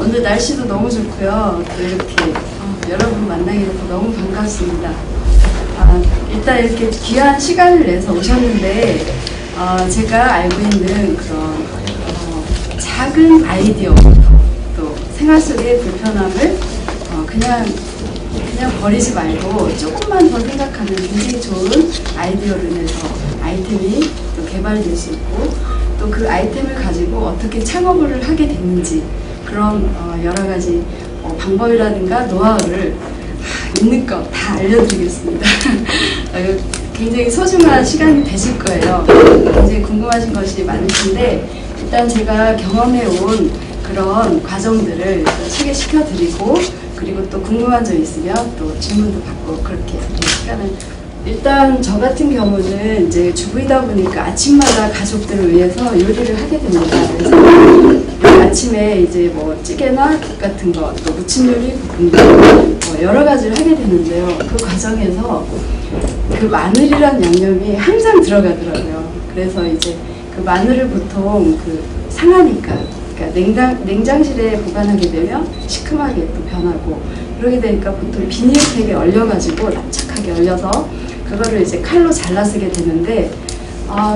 오늘 날씨도 너무 좋고요. 또 이렇게 여러분 만나게 돼서 너무 반갑습니다. 일단 이렇게 귀한 시간을 내서 오셨는데 제가 알고 있는 그런 작은 아이디어, 또 생활 속의 불편함을 그냥 버리지 말고 조금만 더 생각하는 굉장히 좋은 아이디어를 내서 아이템이 또 개발될 수 있고, 또 그 아이템을 가지고 어떻게 창업을 하게 됐는지 그런 여러 가지 방법이라든가 노하우를 있는 것 다 알려드리겠습니다. 굉장히 소중한 시간이 되실 거예요. 굉장히 궁금하신 것이 많으신데, 일단 제가 경험해온 그런 과정들을 소개시켜 드리고, 그리고 또 궁금한 점 있으면 또 질문도 받고, 그렇게 시간을. 일단 저 같은 경우는 이제 주부이다 보니까 아침마다 가족들을 위해서 요리를 하게 됩니다. 그래서 아침에 이제 뭐 찌개나 국 같은 거, 또 무침 요리, 볶음밥, 여러 가지를 하게 되는데요. 그 과정에서 그 마늘이란 양념이 항상 들어가더라고요. 그래서 이제 그 마늘을 보통 상하니까, 그러니까 냉장실에 보관하게 되면 시큼하게 또 변하고, 그러게 되니까 보통 비닐팩에 얼려가지고 납작하게 얼려서 그거를 이제 칼로 잘라 쓰게 되는데,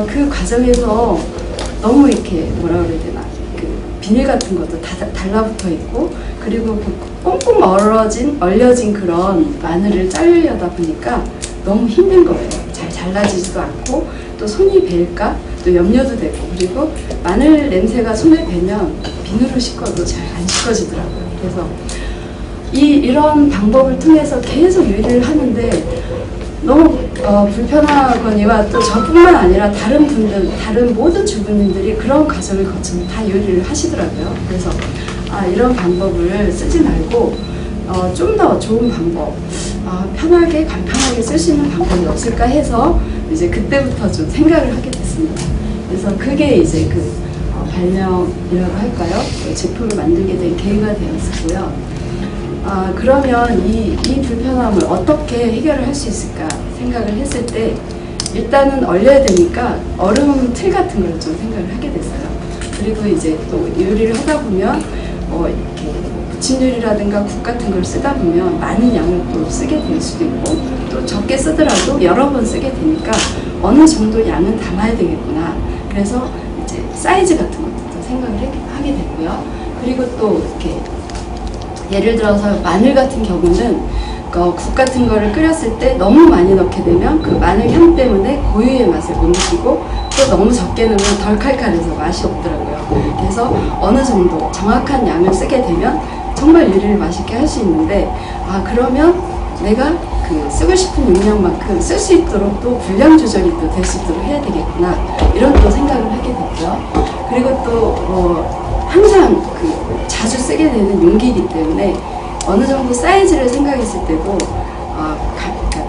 그 과정에서 너무 이렇게 뭐라 그래야 되나, 그 비닐 같은 것도 다 달라붙어 있고, 그리고 꽁꽁 얼려진 그런 마늘을 자르려다 보니까 너무 힘든 거예요. 잘 잘라지지도 않고, 또 손이 베일까 또 염려도 되고, 그리고 마늘 냄새가 손에 배면 비누로 씻어도 잘 안 씻어지더라고요. 그래서 이런 방법을 통해서 계속 요리를 하는데 너무 불편하거니와, 또 저뿐만 아니라 다른 분들, 다른 모든 주부님들이 그런 과정을 거쳐서 다 요리를 하시더라고요. 그래서 이런 방법을 쓰지 말고 좀 더 좋은 방법, 편하게 간편하게 쓸 수 있는 방법이 없을까 해서 이제 그때부터 좀 생각을 하게 됐습니다. 그래서 그게 이제 발명이라고 할까요? 제품을 만들게 된 계기가 되었었고요. 그러면 이 불편함을 어떻게 해결을 할 수 있을까 생각을 했을 때, 일단은 얼려야 되니까 얼음 틀 같은 걸 좀 생각을 하게 됐어요. 그리고 이제 또 요리를 하다 보면 이렇게 무침 요리라든가 국 같은 걸 쓰다 보면 많은 양을 또 쓰게 될 수도 있고, 또 적게 쓰더라도 여러 번 쓰게 되니까 어느 정도 양은 담아야 되겠구나. 그래서 이제 사이즈 같은 것도 생각을 하게 됐고요. 그리고 또 이렇게 예를 들어서 마늘 같은 경우는 국 같은 거를 끓였을 때 너무 많이 넣게 되면 그 마늘 향 때문에 고유의 맛을 못 느끼고, 또 너무 적게 넣으면 덜 칼칼해서 맛이 없더라고요. 그래서 어느 정도 정확한 양을 쓰게 되면 정말 요리를 맛있게 할 수 있는데, 그러면 내가 쓰고 싶은 용량만큼 쓸 수 있도록 또 분량 조절이 또 될 수 있도록 해야 되겠구나, 이런 또 생각을 하게 됐고요. 그리고 또 항상 자주 쓰게 되는 용기이기 때문에 어느 정도 사이즈를 생각했을 때도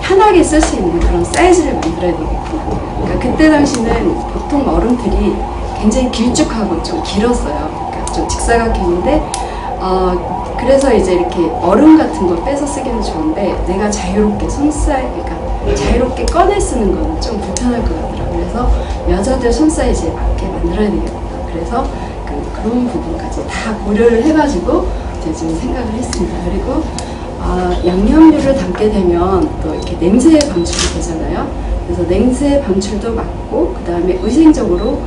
편하게 쓸 수 있는 그런 사이즈를 만들어야 되겠구나. 그러니까 그때 당시는 보통 얼음틀이 굉장히 길쭉하고 좀 길었어요. 그러니까 좀 직사각형인데 그래서 이제 이렇게 얼음 같은 거 빼서 쓰기는 좋은데, 내가 자유롭게 그러니까 자유롭게 꺼내 쓰는 거는 좀 불편할 것 같더라고요. 그래서 여자들 손 사이즈에 맞게 만들어야 되겠다. 그래서 그런 부분까지 다 고려를 해가지고 이제 좀 생각을 했습니다. 그리고 양념류를 담게 되면 또 이렇게 냄새 방출이 되잖아요. 그래서 냄새 방출도 막고, 그 다음에 위생적으로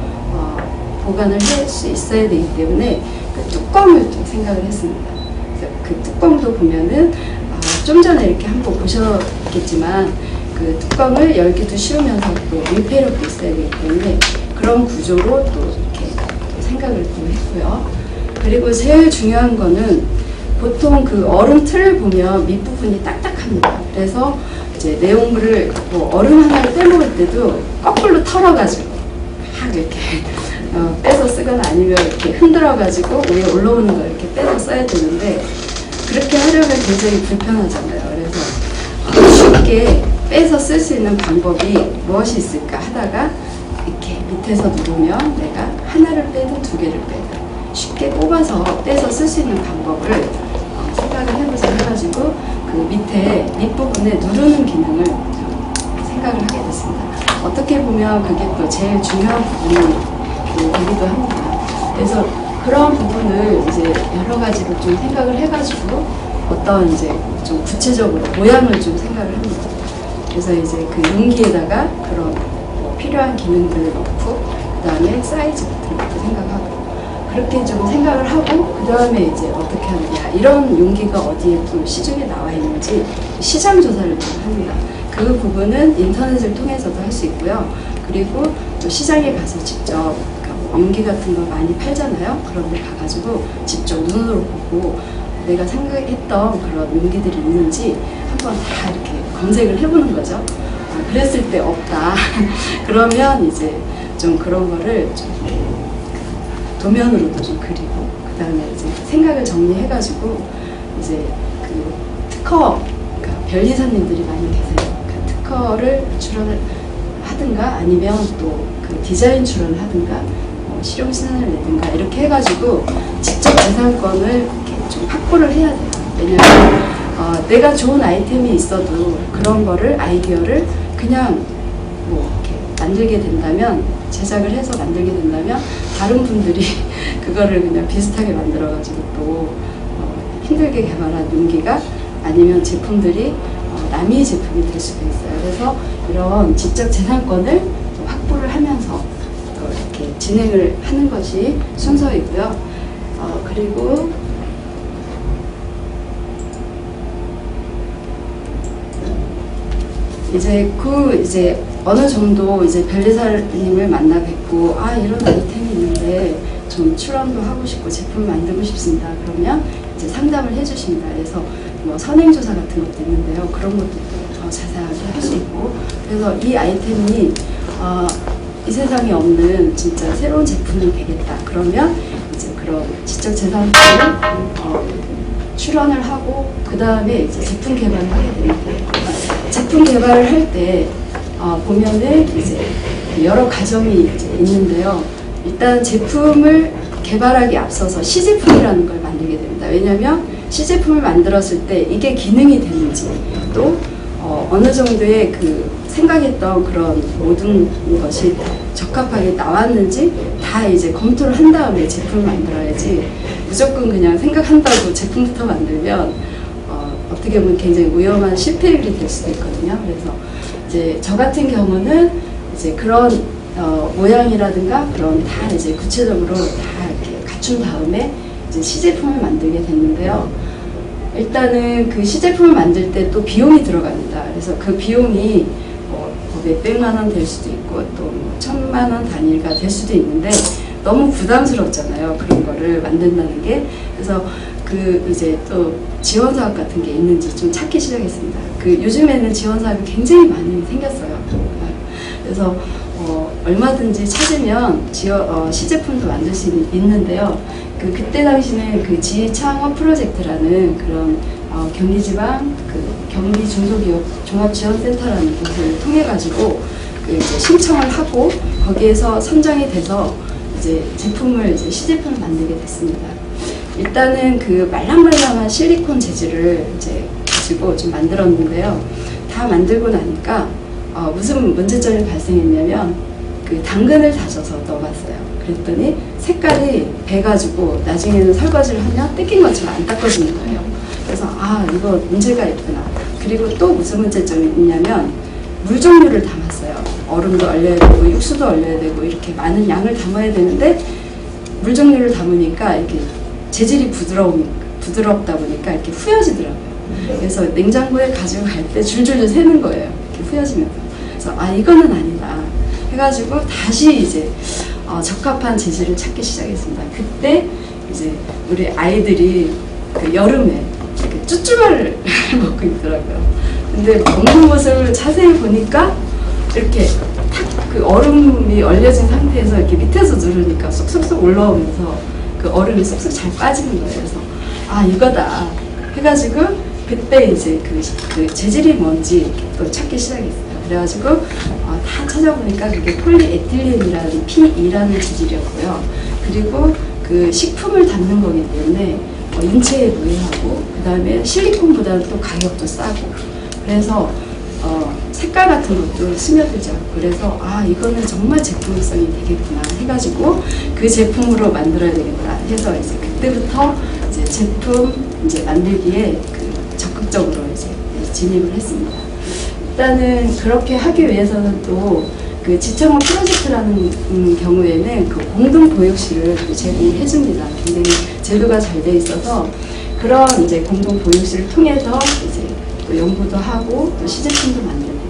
보관을 할 수 있어야 되기 때문에 그 뚜껑을 좀 생각을 했습니다. 그래서 그 뚜껑도 보면은 좀 전에 이렇게 한번 보셨겠지만, 그 뚜껑을 열기도 쉬우면서 또 밀폐력도 있어야 되기 때문에 그런 구조로 또 이렇게 생각을 또 했고요. 그리고 제일 중요한 거는, 보통 그 얼음 틀을 보면 밑부분이 딱딱합니다. 그래서 이제 내용물을 얼음 하나를 빼먹을 때도 거꾸로 털어가지고 막 이렇게 빼서 쓰거나 아니면 이렇게 흔들어가지고 위에 올라오는 걸 이렇게 빼서 써야 되는데, 그렇게 하려면 굉장히 불편하잖아요. 그래서 쉽게 빼서 쓸 수 있는 방법이 무엇이 있을까 하다가, 이렇게 밑에서 누르면 내가 하나를 빼든 두 개를 빼든 쉽게 뽑아서 떼서 쓸 수 있는 방법을 생각을 해보자 해가지고, 그 밑부분에 누르는 기능을 생각을 하게 됐습니다. 어떻게 보면 그게 또 제일 중요한 부분이 되기도 합니다. 그래서 그런 부분을 이제 여러 여러 가지로 좀 생각을 해가지고 어떤 이제 좀 구체적으로 모양을 좀 생각을 합니다. 그래서 이제 그 용기에다가 그런 뭐 필요한 기능들을 넣고 그 다음에 사이즈 같은 것도 생각하고 그렇게 좀 생각을 하고 그 다음에 이제 어떻게 하느냐 이런 용기가 어디에 또 시중에 나와 있는지 시장 조사를 좀 합니다. 그 부분은 인터넷을 통해서도 할 수 있고요. 그리고 또 시장에 가서 직접 용기 같은 거 많이 팔잖아요. 그런 데 가가지고 직접 눈으로 보고 내가 생각했던 그런 용기들이 있는지 한번 다 이렇게 검색을 해보는 거죠. 아, 그랬을 때 없다. 그러면 이제 좀 그런 거를 좀 도면으로도 좀 그리고 그 다음에 이제 생각을 정리해가지고 이제 그 특허, 그러니까 변리사님들이 많이 계세요. 그 특허를 출원을 하든가 아니면 또 그 디자인 출원을 하든가 실용 신안을 내든가 이렇게 해가지고 직접 재산권을 이렇게 좀 확보를 해야 돼요. 왜냐하면 내가 좋은 아이템이 있어도 그런 거를 아이디어를 그냥 뭐 이렇게 만들게 된다면 제작을 해서 만들게 된다면 다른 분들이 그거를 그냥 비슷하게 만들어가지고 또 힘들게 개발한 용기가 아니면 제품들이 남의 제품이 될 수도 있어요. 그래서 이런 지적 재산권을 확보를 하면서 이렇게 진행을 하는 것이 순서이고요. 그리고 이제 어느 정도 이제 변리사님을 만나 뵙고 이런 아이템이 있는데 좀 출원도 하고 싶고 제품 만들고 싶습니다. 그러면 이제 상담을 해주십니다. 그래서 뭐 선행조사 같은 것도 있는데요. 그런 것도 더 자세하게 할 수 있고 그래서 이 아이템이 이 세상에 없는 진짜 새로운 제품이 되겠다. 그러면 이제 그런 지적재산권을 출원을 하고 그 다음에 이제 제품 개발을 하게 되는데 제품 개발을 할 때 보면은 이제 여러 과정이 이제 있는데요. 일단 제품을 개발하기 앞서서 시제품이라는 걸 만들게 됩니다. 왜냐하면 시제품을 만들었을 때 이게 기능이 되는지 또 어느 정도의 그 생각했던 그런 모든 것이 적합하게 나왔는지 다 이제 검토를 한 다음에 제품을 만들어야지 무조건 그냥 생각한다고 제품부터 만들면 어떻게 보면 굉장히 위험한 실패율이 될 수도 있거든요. 그래서 이제 저 같은 경우는 이제 그런 모양이라든가 그런 다 이제 구체적으로 다 이렇게 갖춘 다음에 이제 시제품을 만들게 됐는데요. 일단은 그 시제품을 만들 때 또 비용이 들어갑니다. 그래서 그 비용이 뭐 몇백만 원 될 수도 있고 또 1000만 원 단위가 될 수도 있는데 너무 부담스럽잖아요. 그런 거를 만든다는 게. 그래서 그 이제 또 지원 사업 같은 게 있는지 좀 찾기 시작했습니다. 그 요즘에는 지원 사업이 굉장히 많이 생겼어요. 그래서 얼마든지 찾으면 시제품도 만들 수 있는데요. 그때 당시는 그 지창업 프로젝트라는 그런 경기지방 경기 중소기업 종합지원센터라는 곳을 통해 가지고 그 이제 신청을 하고 거기에서 선정이 돼서 이제 제품을 이제 시제품을 만들게 됐습니다. 일단은 그 말랑말랑한 실리콘 재질을 이제 가지고 좀 만들었는데요. 다 만들고 나니까 무슨 문제점이 발생했냐면 그 당근을 다져서 넣어봤어요. 그랬더니 색깔이 배가지고 나중에는 설거지를 하면 뜯긴 것처럼 안 닦아지는 거예요. 그래서 이거 문제가 있구나. 그리고 또 무슨 문제점이 있냐면 물 종류를 담았어요. 얼음도 얼려야 되고 육수도 얼려야 되고 이렇게 많은 양을 담아야 되는데 물 종류를 담으니까 이렇게 재질이 부드럽다 보니까 이렇게 후여지더라고요. 그래서 냉장고에 가지고 갈 때 줄줄줄 새는 거예요. 이렇게 후여지면서. 그래서 이거는 아니다 해가지고 다시 이제 적합한 재질을 찾기 시작했습니다. 그때 이제 우리 아이들이 그 여름에 이렇게 쭈쭈바를 먹고 있더라고요. 근데 먹는 모습을 자세히 보니까 이렇게 탁 그 얼음이 얼려진 상태에서 이렇게 밑에서 누르니까 쏙쏙쏙 올라오면서 그 얼음이 쏙쏙 잘 빠지는 거예요. 그래서 이거다 해가지고 그때 이제 그 재질이 뭔지 또 찾기 시작했어요. 그래가지고 다 찾아보니까 그게 폴리에틸렌이라는 P2라는 재질이었고요. 그리고 그 식품을 담는 거기 때문에 인체에 무해하고 그 다음에 실리콘보다는 또 가격도 싸고 그래서 색깔 같은 것도 스며들지 않고 그래서 이거는 정말 제품성이 되겠구나 해가지고 그 제품으로 만들어야 되겠구나 해서 이제 그때부터 이제 제품 이제 만들기에 적극적으로 이제 진입을 했습니다. 일단은 그렇게 하기 위해서는 또 지창업 프로젝트라는 경우에는 공동 보육실을 제공해 줍니다. 굉장히 제도가 잘 돼 있어서 그런 이제 공동 보육실을 통해서 이제 또 연구도 하고 또 시제품도 만들고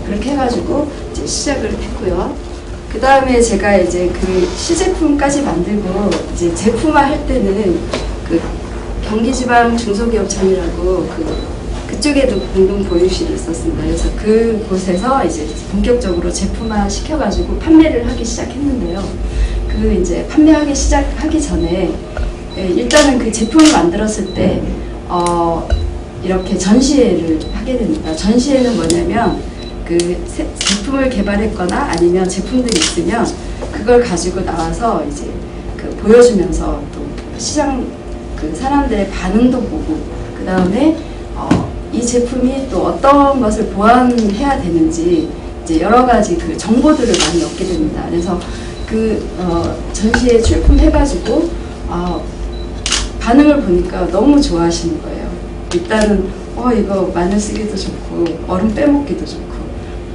그렇게 해가지고 이제 시작을 했고요. 그 다음에 제가 이제 시제품까지 만들고 이제 제품화 할 때는 경기지방 중소기업청이라고 그쪽에도 공동 보육실이 있었습니다. 그래서 그곳에서 이제 본격적으로 제품화 시켜가지고 판매를 하기 시작했는데요. 이제 판매하기 시작하기 전에 일단은 제품을 만들었을 때 이렇게 전시회를 하게 됩니다. 전시회는 뭐냐면 제품을 개발했거나 아니면 제품들이 있으면 그걸 가지고 나와서 이제 보여주면서 또 시장 사람들의 반응도 보고 그 다음에 이 제품이 또 어떤 것을 보완해야 되는지 이제 여러 가지 정보들을 많이 얻게 됩니다. 그래서 전시에 출품해가지고 반응을 보니까 너무 좋아하시는 거예요. 일단은 이거 마늘 쓰기도 좋고 얼음 빼먹기도 좋고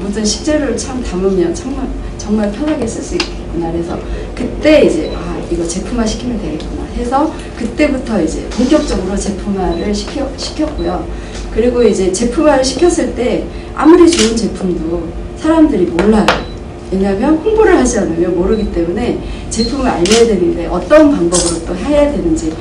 모든 식재료를 참 담으면 정말 편하게 쓸 수 있겠구나. 그래서 그때 이제 이거 제품화 시키면 되겠구나 해서 그때부터 이제 본격적으로 제품화를 시켰고요. 그리고 이제 제품화를 시켰을 때 아무리 좋은 제품도 사람들이 몰라요. 왜냐하면 홍보를 하지 않으면 모르기 때문에 제품을 알려야 되는데 어떤 방법으로 또 해야 되는지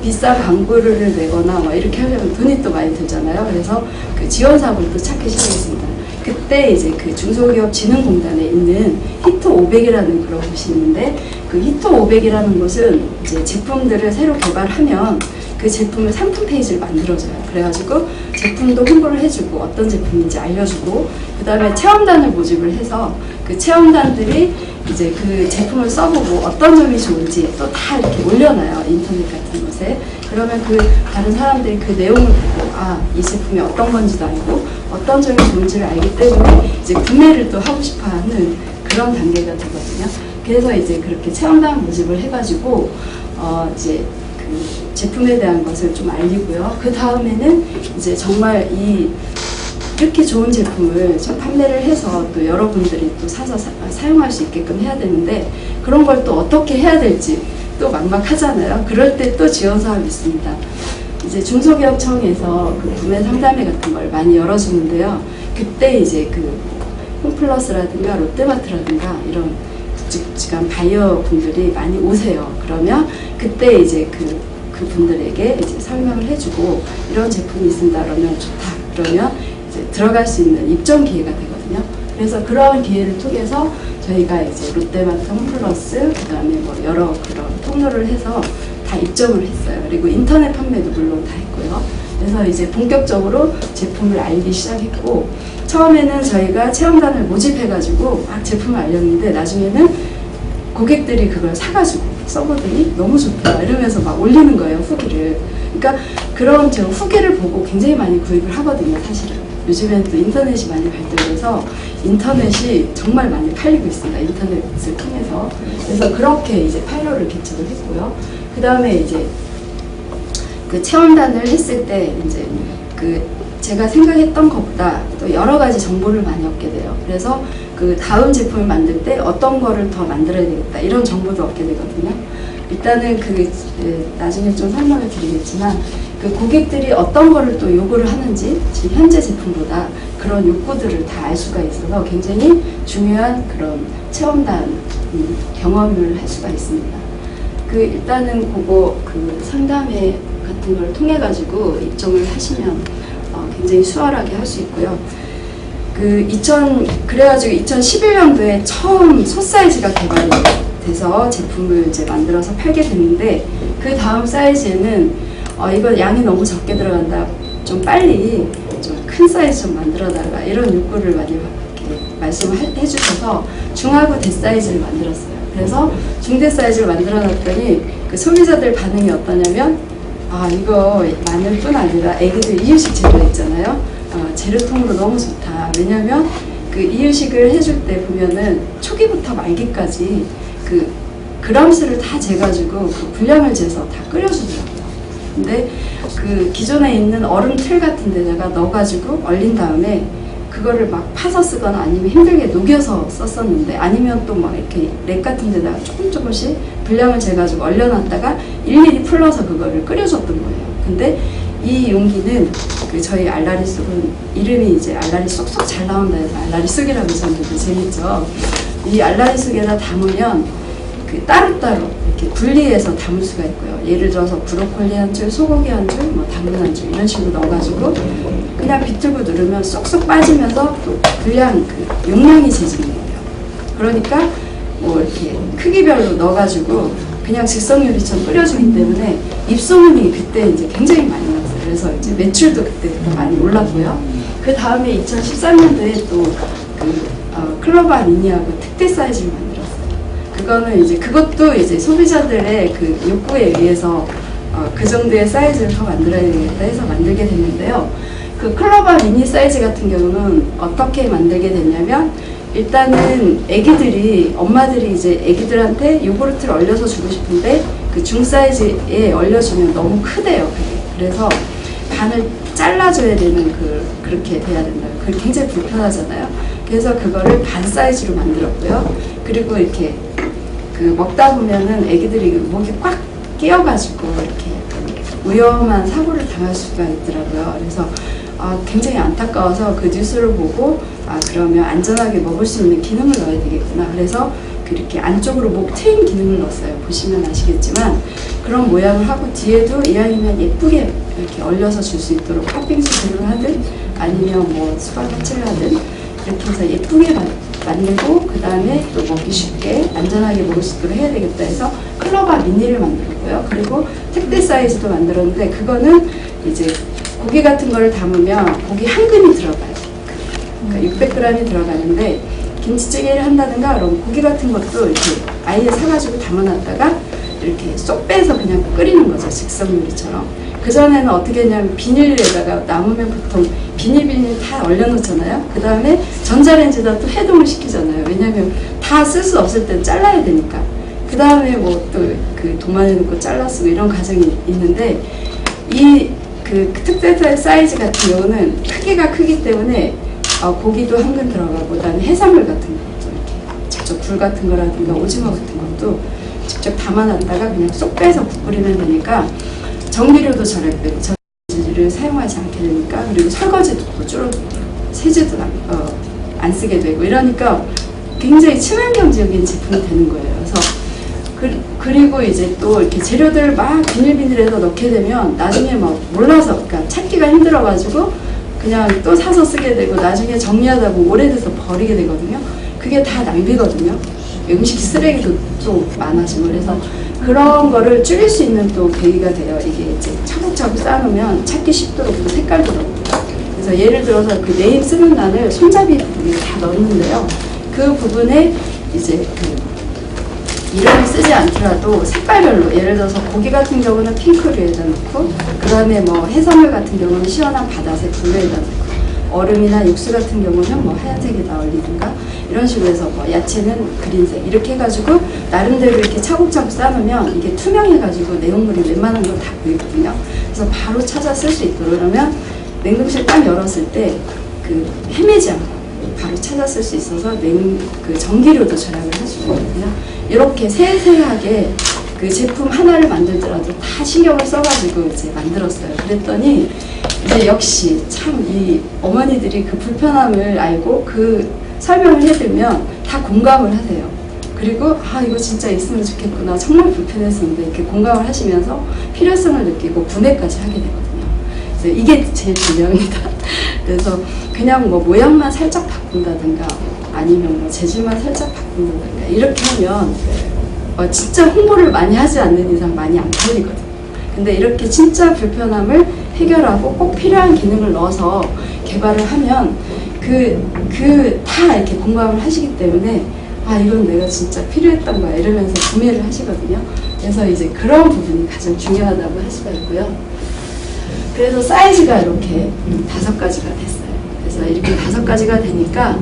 비싼 광고를 내거나 이렇게 하려면 돈이 또 많이 들잖아요. 그래서 지원 사업을 또 찾기 시작했습니다. 그때 이제 중소기업진흥공단에 있는 히트 500이라는 그런 곳이 있는데 히트 500이라는 곳은 이제 제품들을 새로 개발하면 그 제품을 상품 페이지를 만들어줘요. 그래가지고 제품도 홍보를 해주고 어떤 제품인지 알려주고 그 다음에 체험단을 모집을 해서 체험단들이 이제 제품을 써보고 어떤 점이 좋은지 또 다 이렇게 올려놔요. 인터넷 같은 곳에. 그러면 다른 사람들이 내용을 보고 이 제품이 어떤 건지도 알고 어떤 점이 좋은지를 알기 때문에 이제 구매를 또 하고 싶어 하는 그런 단계가 되거든요. 그래서 이제 그렇게 체험단 모집을 해가지고 이제 제품에 대한 것을 좀 알리고요. 그 다음에는 이제 정말 이렇게 좋은 제품을 좀 판매를 해서 또 여러분들이 또 사서 사용할 수 있게끔 해야 되는데 그런 걸 또 어떻게 해야 될지 또 막막하잖아요. 그럴 때 또 지원 사업이 있습니다. 이제 중소기업청에서 구매 상담회 같은 걸 많이 열어주는데요. 그때 이제 홈플러스라든가 롯데마트라든가 이런 굵직굵직한 바이어 분들이 많이 오세요. 그러면 그때 이제 그분들에게 이제 설명을 해주고 이런 제품이 있습니다. 그러면 좋다. 그러면 이제 들어갈 수 있는 입점 기회가 되거든요. 그래서 그런 기회를 통해서 저희가 이제 롯데마트, 홈플러스, 그 다음에 여러 그런 통로를 해서 다 입점을 했어요. 그리고 인터넷 판매도 물론 다 했고요. 그래서 이제 본격적으로 제품을 알기 시작했고 처음에는 저희가 체험단을 모집해가지고 막 제품을 알렸는데 나중에는 고객들이 그걸 사가지고 써보더니 너무 좋다 이러면서 막 올리는 거예요. 후기를. 그러니까 그런 후기를 보고 굉장히 많이 구입을 하거든요. 사실은. 요즘엔 또 인터넷이 많이 발달해서 인터넷이 정말 많이 팔리고 있습니다. 인터넷을 통해서. 그래서 그렇게 이제 파일럿을 개척을 했고요. 그 다음에 이제 체험단을 했을 때 이제 제가 생각했던 것보다 또 여러 가지 정보를 많이 얻게 돼요. 그래서 다음 제품을 만들 때 어떤 거를 더 만들어야 되겠다 이런 정보도 얻게 되거든요. 일단은 나중에 좀 설명을 드리겠지만 고객들이 어떤 거를 또 요구를 하는지 지금 현재 제품보다 그런 욕구들을 다 알 수가 있어서 굉장히 중요한 그런 체험단 경험을 할 수가 있습니다. 일단은 상담회 같은 걸 통해 가지고 입점을 하시면 굉장히 수월하게 할 수 있고요. 그래가지고 2011년도에 처음 솥사이즈가 개발이 돼서 제품을 이제 만들어서 팔게 됐는데 그 다음 사이즈에는 이거 양이 너무 적게 들어간다. 좀 빨리 좀 큰 사이즈 좀 만들어달라. 이런 욕구를 많이 이렇게 말씀을 해주셔서 중하고 대사이즈를 만들었어요. 그래서 중대 사이즈를 만들어놨더니 소비자들 반응이 어떠냐면 이거 마늘뿐 아니라 애기들 이유식 재료 있잖아요. 재료통으로 너무 좋다. 왜냐면 이유식을 해줄 때 보면은 초기부터 말기까지 그람수를 다 재가지고 분량을 재서 다 끓여주더라고요. 근데 그 기존에 있는 얼음 틀 같은 데다가 넣어가지고 얼린 다음에 그거를 막 파서 쓰거나 아니면 힘들게 녹여서 썼었는데, 아니면 또 막 이렇게 랩 같은 데다가 조금씩 분량을 재가지고 얼려놨다가 일일이 풀러서 그거를 끓여줬던 거예요. 근데 이 용기는 그 저희 알라리 쑥은 이름이 이제 알라리 쏙쏙 잘 나온다 해서 알라리 쑥이라고 했었는데 재밌죠. 이 알라리 쑥에다 담으면 그 따로따로 이렇게 분리해서 담을 수가 있고요. 예를 들어서 브로콜리 한 줄, 소고기 한 줄, 뭐 당근 한 줄 이런 식으로 넣어가지고 그냥 비틀고 누르면 쏙쏙 빠지면서 또 분량 그 용량이 재지는 거예요. 그러니까 뭐 이렇게 크기별로 넣어가지고 그냥 즉석요리처럼 끓여주기 때문에 입소문이 그때 이제 굉장히 많이 났어요. 그래서 이제 매출도 그때부터 많이 올랐고요. 그 다음에 2013년도에 또 그 클로바 미니하고 특대 사이즈를 만들었어요. 그거는 이제 그것도 이제 소비자들의 그 욕구에 의해서 그 정도의 사이즈를 더 만들어야 되겠다 해서 만들게 됐는데요. 그 클로바 미니 사이즈 같은 경우는 어떻게 만들게 됐냐면, 일단은 애기들이, 엄마들이 이제 애기들한테 요구르트를 얼려서 주고 싶은데 그 중 사이즈에 얼려주면 너무 크대요. 그게. 그래서 반을 잘라줘야 되는 그렇게 돼야 된다. 그게 굉장히 불편하잖아요. 그래서 그거를 반 사이즈로 만들었고요. 그리고 이렇게 그 먹다 보면은 애기들이 목이 꽉 끼어가지고 이렇게 위험한 사고를 당할 수가 있더라고요. 그래서 굉장히 안타까워서 그 뉴스를 보고 그러면 안전하게 먹을 수 있는 기능을 넣어야 되겠구나. 그래서 그렇게 안쪽으로 목 트인 기능을 넣었어요. 보시면 아시겠지만 그런 모양을 하고, 뒤에도 이왕이면 예쁘게 이렇게 얼려서 줄 수 있도록 팥빙수 재료를 하든 아니면 뭐 수박 파채를 하든 이렇게 해서 예쁘게 만들고, 그 다음에 또 먹기 쉽게 안전하게 먹을 수 있도록 해야 되겠다 해서 클로바 미니를 만들었고요. 그리고 특대 사이즈도 만들었는데, 그거는 이제 고기 같은 거를 담으면 고기 한 근이 들어가요. 그러니까 600g이 들어가는데, 김치찌개를 한다든가 그럼 고기 같은 것도 이렇게 아예 사가지고 담아놨다가 이렇게 쏙 빼서 그냥 끓이는 거죠. 즉석 요리처럼. 그전에는 어떻게 했냐면 비닐에다가 남으면 보통 비닐 다 얼려놓잖아요. 그 다음에 전자레인지에다 또 해동을 시키잖아요. 왜냐면 다 쓸 수 없을 땐 잘라야 되니까. 그 다음에 뭐 또 그 도마에 넣고 잘라 쓰고 이런 과정이 있는데, 이 그 특대 사이즈 같은 경우는 크기가 크기 때문에 고기도 한 근 들어가고, 그다음에 해산물 같은 것도 이렇게 직접 굴 같은 거라든가 오징어 같은 것도 직접 담아놨다가 그냥 쏙 빼서 국 끓이면 되니까 전기료도 절약되고 전기를 사용하지 않게 되니까, 그리고 설거지도 줄어들고 세제도 안 쓰게 되고 이러니까 굉장히 친환경적인 제품이 되는 거예요. 그래서 그리고 이제 또 이렇게 재료들 막 비닐비닐해서 넣게 되면 나중에 막 몰라서, 그러니까 찾기가 힘들어가지고 그냥 또 사서 쓰게 되고 나중에 정리하다 보면 오래돼서 버리게 되거든요. 그게 다 낭비거든요. 음식 쓰레기도 좀 많아지고. 그래서 그런 거를 줄일 수 있는 또 계기가 돼요. 이게 이제 차곡차곡 쌓아놓으면 찾기 쉽도록 또 색깔도 넣고. 그래서 예를 들어서 그 네임 쓰는 난을 손잡이 부분에 다 넣었는데요. 그 부분에 이제 그 이름을 쓰지 않더라도 색깔별로, 예를 들어서 고기 같은 경우는 핑크류에다 넣고, 그 다음에 뭐 해산물 같은 경우는 시원한 바다색 블루에다 넣고, 얼음이나 육수 같은 경우는 뭐 하얀색에다 올리든가 이런 식으로 해서, 뭐 야채는 그린색 이렇게 해가지고 나름대로 이렇게 차곡차곡 쌓으면 이게 투명해가지고 내용물이 웬만한 건 다 보이거든요. 그래서 바로 찾아 쓸 수 있도록, 그러면 냉동실 딱 열었을 때 그 헤매지 않고 바로 찾아 쓸 수 있어서 그 전기료도 절약을 할 수 있거든요. 이렇게 세세하게 그 제품 하나를 만들더라도 다 신경을 써가지고 이제 만들었어요. 그랬더니 이제 역시 참 이 어머니들이 그 불편함을 알고 그 설명을 해드리면 다 공감을 하세요. 그리고 이거 진짜 있으면 좋겠구나, 정말 불편했었는데 이렇게 공감을 하시면서 필요성을 느끼고 구매까지 하게 되거든요. 그래서 이게 제일 중요합니다. 그래서 그냥 뭐 모양만 살짝 바꾼다든가 아니면 뭐 재질만 살짝 바꾼다든가 이렇게 하면 진짜 홍보를 많이 하지 않는 이상 많이 안 팔리거든요. 근데 이렇게 진짜 불편함을 해결하고 꼭 필요한 기능을 넣어서 개발을 하면 다 이렇게 공감을 하시기 때문에 이건 내가 진짜 필요했던 거야 이러면서 구매를 하시거든요. 그래서 이제 그런 부분이 가장 중요하다고 할 수가 있고요. 그래서 사이즈가 이렇게 5가지가 됐어요. 그래서 이렇게 5가지가 되니까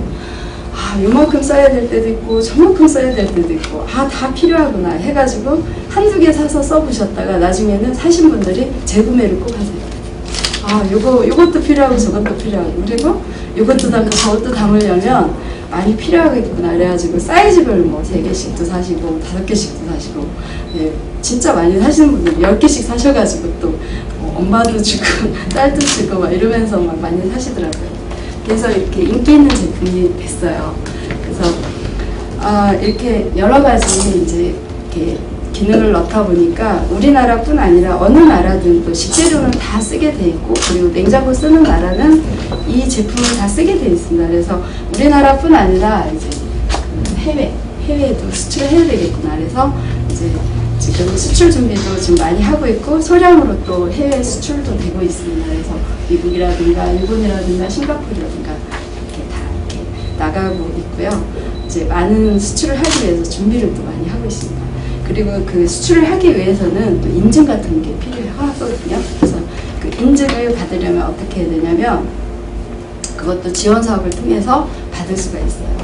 요만큼 써야 될 때도 있고 저만큼 써야 될 때도 있고 다 필요하구나 해가지고 한두 개 사서 써보셨다가 나중에는 사신 분들이 재구매를 꼭 하세요. 요것도 필요하고 저것도 필요하고 그리고 요것도 담고 저것도 담으려면 많이 필요하겠구나 그래가지고 사이즈별 뭐 3개씩도 사시고 5개씩도 사시고 진짜 많이 사시는 분들 10개씩 사셔가지고 또 엄마도 주고 딸도 주고 막 이러면서 막 많이 사시더라고요. 그래서 이렇게 인기 있는 제품이 됐어요. 그래서 이렇게 여러 가지 이제 이렇게 기능을 넣다 보니까 우리나라뿐 아니라 어느 나라든 또 식재료는 다 쓰게 돼 있고 그리고 냉장고 쓰는 나라는 이 제품을 다 쓰게 돼 있습니다. 그래서 우리나라뿐 아니라 이제 해외에도 수출해야 되겠구나. 그래서 이제 지금 수출 준비도 지금 많이 하고 있고 소량으로 또 해외 수출도 되고 있습니다. 그래서 미국이라든가 일본이라든가 싱가포르라든가 이렇게 다 이렇게 나가고 있고요. 이제 많은 수출을 하기 위해서 준비를 또 많이 하고 있습니다. 그리고 그 수출을 하기 위해서는 또 인증 같은 게 필요하거든요. 그래서 그 인증을 받으려면 어떻게 해야 되냐면 그것도 지원 사업을 통해서 받을 수가 있어요.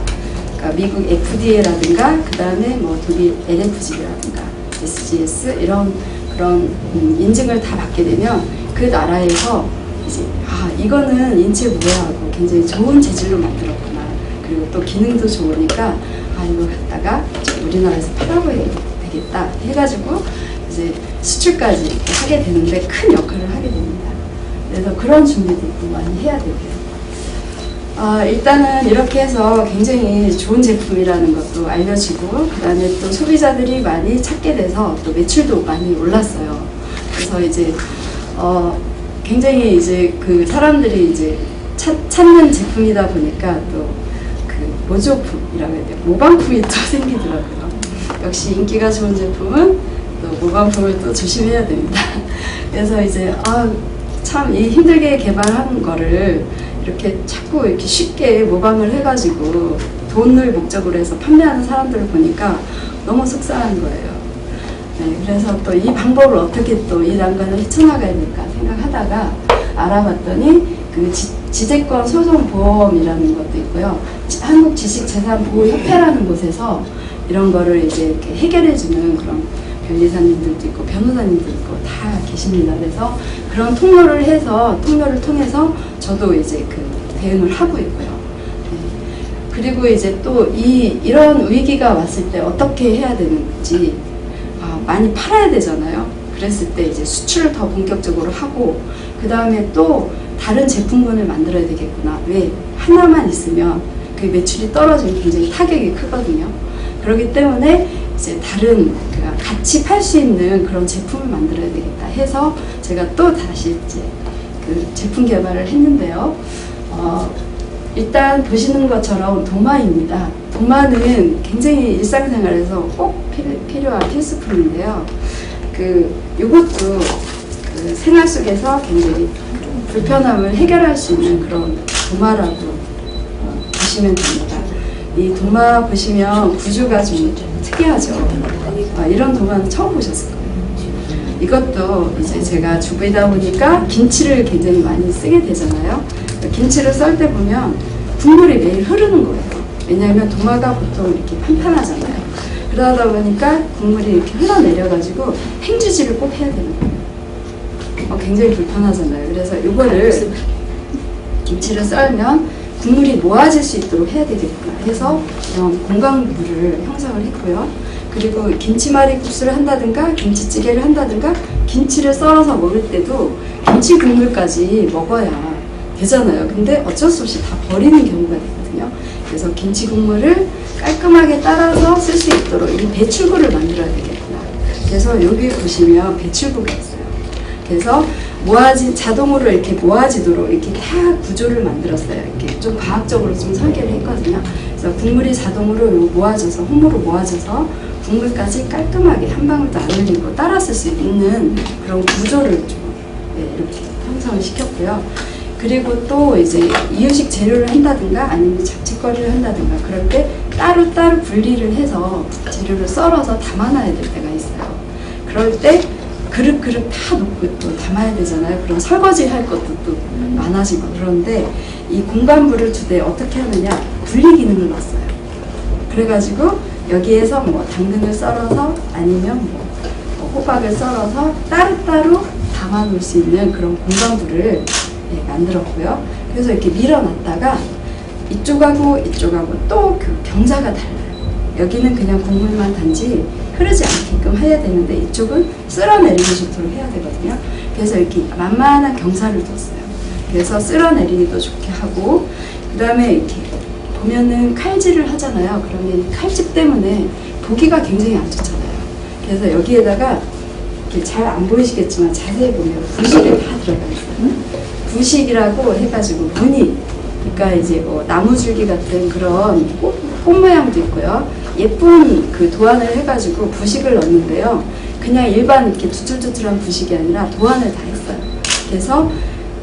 그러니까 미국 FDA라든가 그 다음에 뭐 독일 NFG라든가 SGS 이런 그런 인증을 다 받게 되면 그 나라에서 이제 이거는 인체 무해하고 굉장히 좋은 재질로 만들었구나. 그리고 또 기능도 좋으니까 이거 갖다가 우리나라에서 팔아봐야 되겠다 해가지고 이제 수출까지 이렇게 하게 되는데 큰 역할을 하게 됩니다. 그래서 그런 준비도 많이 해야 되고요. 일단은 이렇게 해서 굉장히 좋은 제품이라는 것도 알려지고 그 다음에 또 소비자들이 많이 찾게 돼서 또 매출도 많이 올랐어요. 그래서 이제 굉장히 이제 그 사람들이 이제 찾는 제품이다 보니까 또 그 모조품이라고 해야 돼요. 모방품이 또 생기더라고요. 역시 인기가 좋은 제품은 또 모방품을 또 조심해야 됩니다. 그래서 이제 참 이 힘들게 개발한 거를 이렇게 자꾸 이렇게 쉽게 모방을 해가지고 돈을 목적으로 해서 판매하는 사람들을 보니까 너무 속상한 거예요. 네, 그래서 또 이 방법을 어떻게 또 이 난관을 헤쳐나가야 될까 생각하다가 알아봤더니 그 지재권 소송보험이라는 것도 있고요. 한국지식재산보호협회라는 곳에서 이런 거를 이제 이렇게 해결해주는 그런 변리사님들도 있고 변호사님도 있고 다 계십니다. 그래서 그런 통로를 통해서 저도 이제 그 대응을 하고 있고요. 네. 그리고 이제 또 이런 위기가 왔을 때 어떻게 해야 되는지 많이 팔아야 되잖아요. 그랬을 때 이제 수출을 더 본격적으로 하고 그 다음에 또 다른 제품군을 만들어야 되겠구나. 왜? 하나만 있으면 그 매출이 떨어지면 굉장히 타격이 크거든요. 그렇기 때문에 이제 다른 같이 팔 수 있는 그런 제품을 만들어야 되겠다 해서 제가 또 다시 이제 그 제품 개발을 했는데요. 일단 보시는 것처럼 도마입니다. 도마는 굉장히 일상생활에서 꼭 필요한 필수품인데요. 이것도 그 생활 속에서 굉장히 불편함을 해결할 수 있는 그런 도마라고 보시면 됩니다. 이 도마 보시면 구조가 좀 특이하죠. 이런 도마는 처음 보셨을 거예요. 이것도 이제 제가 주부이다 보니까 김치를 굉장히 많이 쓰게 되잖아요. 김치를 썰 때 보면 국물이 매일 흐르는 거예요. 왜냐하면 도마가 보통 이렇게 판판하잖아요. 그러다 보니까 국물이 이렇게 흘러내려가지고 행주질을 꼭 해야 되는 거예요. 굉장히 불편하잖아요. 그래서 이거를 김치를 썰면 국물이 모아질 수 있도록 해야 되겠구나 해서 이런 공강물을 형성을 했고요. 그리고 김치말이국수를 한다든가 김치찌개를 한다든가 김치를 썰어서 먹을 때도 김치 국물까지 먹어야 되잖아요. 근데 어쩔 수 없이 다 버리는 경우가 되거든요. 그래서 김치 국물을 깔끔하게 따라서 쓸 수 있도록 이 배출구를 만들어야 되겠구나. 그래서 여기 보시면 배출구가 있어요. 그래서 자동으로 이렇게 모아지도록 이렇게 다 구조를 만들었어요. 이렇게 좀 과학적으로 좀 설계를 했거든요. 그래서 국물이 자동으로 모아져서, 홈으로 모아져서 국물까지 깔끔하게 한 방울도 안 흘리고 따라 쓸 수 있는 그런 구조를 좀 이렇게 형성을 시켰고요. 그리고 또 이제 이유식 재료를 한다든가 아니면 잡채거리를 한다든가 그럴 때 따로따로 분리를 해서 재료를 썰어서 담아놔야 될 때가 있어요. 그럴 때 그릇 다 놓고 또 담아야 되잖아요. 그럼 설거지 할 것도 또 많아지고 그런데 이 공간부를 줄 때 어떻게 하느냐, 분리 기능을 넣었어요. 그래가지고 여기에서 뭐 당근을 썰어서 아니면 뭐 호박을 썰어서 따로따로 담아놓을 수 있는 그런 공간부를 만들었고요. 그래서 이렇게 밀어놨다가 이쪽하고 이쪽하고 또 그 경사가 달라요. 여기는 그냥 국물만 단지 흐르지 않게끔 해야 되는데 이쪽은 쓸어내리기 좋도록 해야 되거든요. 그래서 이렇게 만만한 경사를 뒀어요. 그래서 쓸어내리기도 좋게 하고, 그 다음에 이렇게 보면은 칼질을 하잖아요. 그러면 칼집 때문에 보기가 굉장히 안 좋잖아요. 그래서 여기에다가 이렇게 잘 안 보이시겠지만 자세히 보면 부식이 다 들어가 있어요. 부식이라고 해가지고 무늬, 그러니까 이제 뭐 나무줄기 같은 그런 꽃 모양도 있고요. 예쁜 그 도안을 해가지고 부식을 넣는데요. 그냥 일반 이렇게 두툴두툴한 부식이 아니라 도안을 다 했어요. 그래서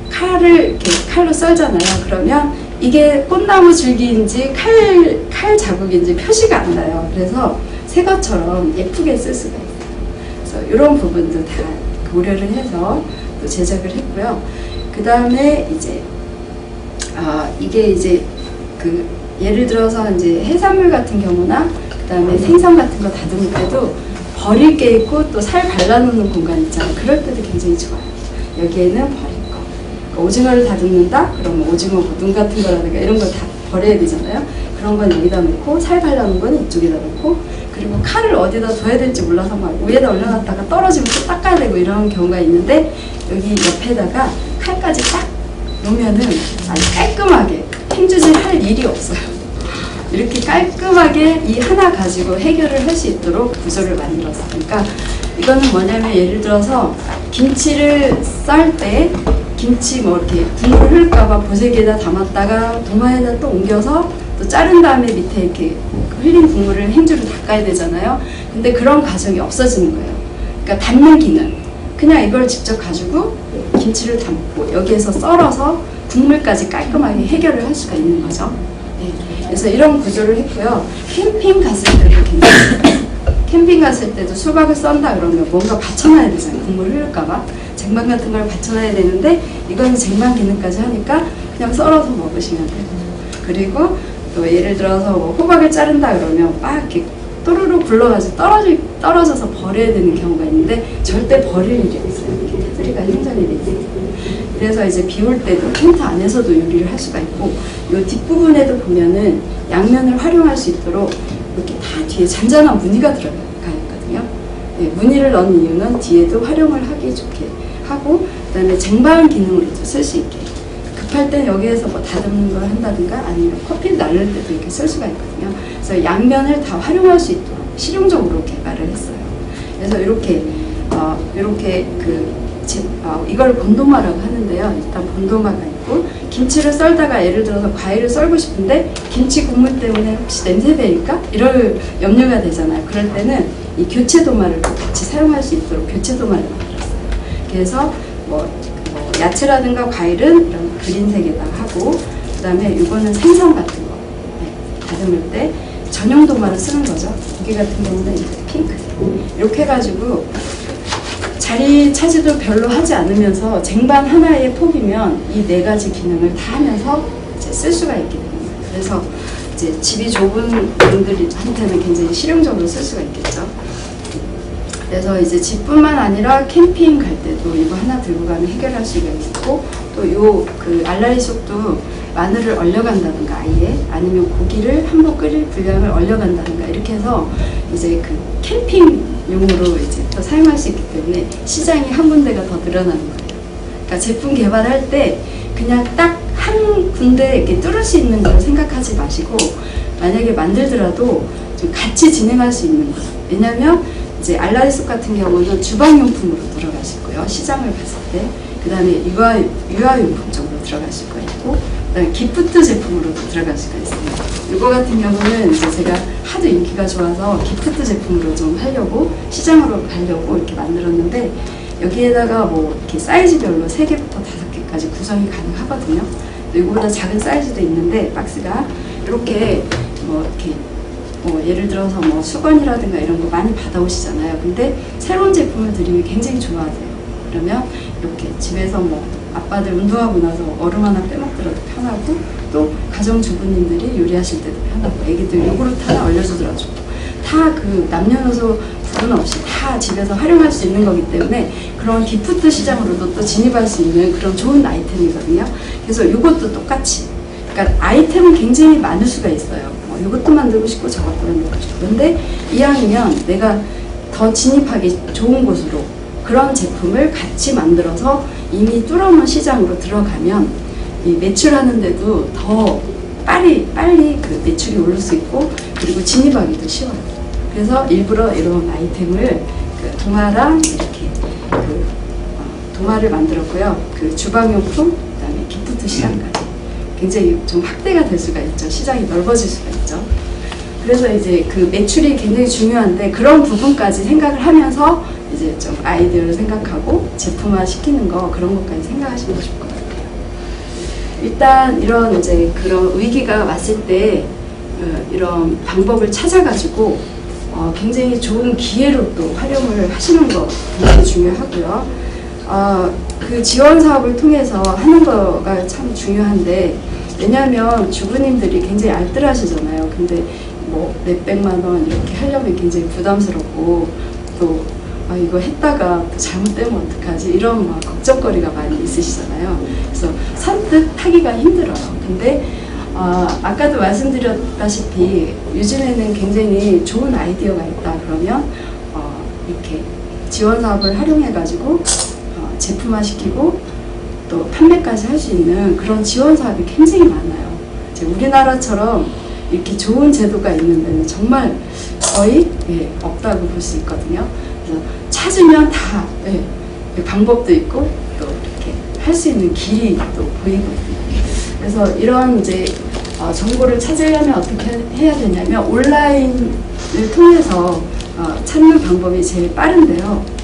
칼을 이렇게 칼로 썰잖아요. 그러면 이게 꽃나무 줄기인지 칼 자국인지 표시가 안 나요. 그래서 새 것처럼 예쁘게 쓸 수가 있어요. 그래서 이런 부분도 다 고려를 해서 또 제작을 했고요. 그 다음에 이제 이게 이제 그 예를 들어서 이제 해산물 같은 경우나 그 다음에 생선 같은 거 다듬을 때도 버릴 게 있고 또 살 발라놓는 공간 있잖아요. 그럴 때도 굉장히 좋아요. 여기에는 버릴 거. 그러니까 오징어를 다듬는다? 그러면 오징어 눈 같은 거라든가 이런 걸 다 버려야 되잖아요. 그런 건 여기다 놓고 살 발라놓은 건 이쪽에다 놓고, 그리고 칼을 어디다 둬야 될지 몰라서 막 위에다 올려놨다가 떨어지면 또 닦아야 되고 이런 경우가 있는데, 여기 옆에다가 칼까지 딱 놓으면은 아주 깔끔하게 행주질 할 일이 없어요. 이렇게 깔끔하게 이 하나 가지고 해결을 할 수 있도록 구조를 만들었어요. 그러니까 이거는 뭐냐면 예를 들어서 김치를 쌀 때 김치 뭐 이렇게 국물 흐를까봐 보세기에다 담았다가 도마에다 또 옮겨서 또 자른 다음에 밑에 이렇게 흘린 국물을 행주로 닦아야 되잖아요. 근데 그런 과정이 없어지는 거예요. 그러니까 담는 기능. 그냥 이걸 직접 가지고 김치를 담고 여기에서 썰어서 국물까지 깔끔하게 해결을 할 수가 있는 거죠. 네. 그래서 이런 구조를 했고요. 캠핑 갔을 때도 괜찮아요. 캠핑 갔을 때도 수박을 썬다 그러면 뭔가 받쳐놔야 되잖아요. 국물 흐를까봐. 쟁반 같은 걸 받쳐놔야 되는데 이건 쟁반 기능까지 하니까 그냥 썰어서 먹으시면 돼요. 그리고 또 예를 들어서 뭐 호박을 자른다 그러면 막 이렇게 또르르 굴러가지고 떨어져서 버려야 되는 경우가 있는데 절대 버릴 일이 없어요. 이렇게 테두리가 형성이 돼 있어요. 그래서 이제 비 올 때도 텐트 안에서도 요리를 할 수가 있고, 이 뒷부분에도 보면은 양면을 활용할 수 있도록 이렇게 다 뒤에 잔잔한 무늬가 들어가 있거든요. 네, 무늬를 넣은 이유는 뒤에도 활용을 하기 좋게 하고, 그 다음에 쟁반 기능으로도 쓸 수 있게. 급할 땐 여기에서 뭐 다듬는 걸 한다든가 아니면 커피를 날릴 때도 이렇게 쓸 수가 있거든요. 그래서 양면을 다 활용할 수 있도록 실용적으로 개발을 했어요. 그래서 이렇게 이걸 본도마라고 하는데요. 일단 본도마가 있고, 김치를 썰다가 예를 들어서 과일을 썰고 싶은데 김치 국물 때문에 혹시 냄새 배일까? 이럴 염려가 되잖아요. 그럴 때는 이 교체 도마를 같이 사용할 수 있도록 교체 도마를 만들었어요. 그래서 뭐 야채라든가 과일은 이런 그린색에다가 하고, 그 다음에 이거는 생선 같은 거 다듬을 때 전용 도마를 쓰는 거죠. 고기 같은 경우는 이제 핑크색. 이렇게 해가지고 자리 차지도 별로 하지 않으면서 쟁반 하나의 폭이면 이 네 가지 기능을 다 하면서 이제 쓸 수가 있게 됩니다. 그래서 이제 집이 좁은 분들한테는 굉장히 실용적으로 쓸 수가 있겠죠. 그래서 이제 집뿐만 아니라 캠핑 갈 때도 이거 하나 들고 가면 해결할 수가 있고, 또 요 그 알라리 속도 마늘을 얼려간다든가 아예, 아니면 고기를 한번 끓일 분량을 얼려간다든가 이렇게 해서 이제 그 캠핑용으로 이제 또 사용할 수 있기 때문에 시장이 한 군데가 더 늘어나는 거예요. 그러니까 제품 개발할 때 그냥 딱 한 군데 이렇게 뚫을 수 있는 걸 생각하지 마시고, 만약에 만들더라도 좀 같이 진행할 수 있는 거예요. 왜냐면 이제 알라리숲 같은 경우는 주방용품으로 들어갈 수 있고요. 시장을 갔을 때. 그 다음에 유아용품 쪽으로 들어갈 수가 있고, 그 다음에 기프트 제품으로도 들어갈 수가 있습니다. 이거 같은 경우는 이제 제가 하도 인기가 좋아서 기프트 제품으로 좀 하려고 시장으로 가려고 이렇게 만들었는데, 여기에다가 뭐 이렇게 사이즈별로 3개부터 5개까지 구성이 가능하거든요. 이거보다 작은 사이즈도 있는데 박스가 이렇게 뭐 이렇게 예를 들어서 뭐 수건이라든가 이런 거 많이 받아오시잖아요. 근데 새로운 제품을 드리면 굉장히 좋아하세요. 그러면 이렇게 집에서 뭐 아빠들 운동하고 나서 얼음 하나 빼먹더라도 편하고, 또 가정주부님들이 요리하실 때도 편하고, 애기들 요구르트 하나 얼려주더라도 다 그 남녀노소 구분 없이 다 집에서 활용할 수 있는 거기 때문에 그런 기프트 시장으로도 또 진입할 수 있는 그런 좋은 아이템이거든요. 그래서 이것도 똑같이, 그러니까 아이템은 굉장히 많을 수가 있어요. 이것도 만들고 싶고 저것도 만들고 싶고. 그런데 이왕이면 내가 더 진입하기 좋은 곳으로 그런 제품을 같이 만들어서 이미 뚫어놓은 시장으로 들어가면 이 매출하는데도 더 빨리 그 매출이 오를 수 있고, 그리고 진입하기도 쉬워요. 그래서 일부러 이런 아이템을 그 동화랑 이렇게 동화를 만들었고요. 그 주방용품, 그다음에 기프트 시장까지 굉장히 좀 확대가 될 수가 있죠. 시장이 넓어질 수가 있죠. 그래서 이제 그 매출이 굉장히 중요한데 그런 부분까지 생각을 하면서 이제 좀 아이디어를 생각하고 제품화 시키는 거, 그런 것까지 생각하시면 좋을 것 같아요. 일단 이런 이제 그런 위기가 왔을 때 이런 방법을 찾아가지고 굉장히 좋은 기회로 또 활용을 하시는 거 굉장히 중요하고요. 그 지원 사업을 통해서 하는 거가 참 중요한데, 왜냐하면 주부님들이 굉장히 알뜰하시잖아요. 근데 뭐 몇백만 원 이렇게 하려면 굉장히 부담스럽고, 또 이거 했다가 또 잘못되면 어떡하지, 이런 막 걱정거리가 많이 있으시잖아요. 그래서 선뜻 하기가 힘들어요. 근데 아까도 말씀드렸다시피 요즘에는 굉장히 좋은 아이디어가 있다 그러면 이렇게 지원 사업을 활용해 가지고 제품화 시키고 또 판매까지 할 수 있는 그런 지원 사업이 굉장히 많아요. 우리나라처럼 이렇게 좋은 제도가 있는 데는 정말 거의 없다고 볼 수 있거든요. 그래서 찾으면 다 방법도 있고 또 이렇게 할 수 있는 길이 또 보이거든요. 그래서 이런 이제 정보를 찾으려면 어떻게 해야 되냐면 온라인을 통해서 찾는 방법이 제일 빠른데요.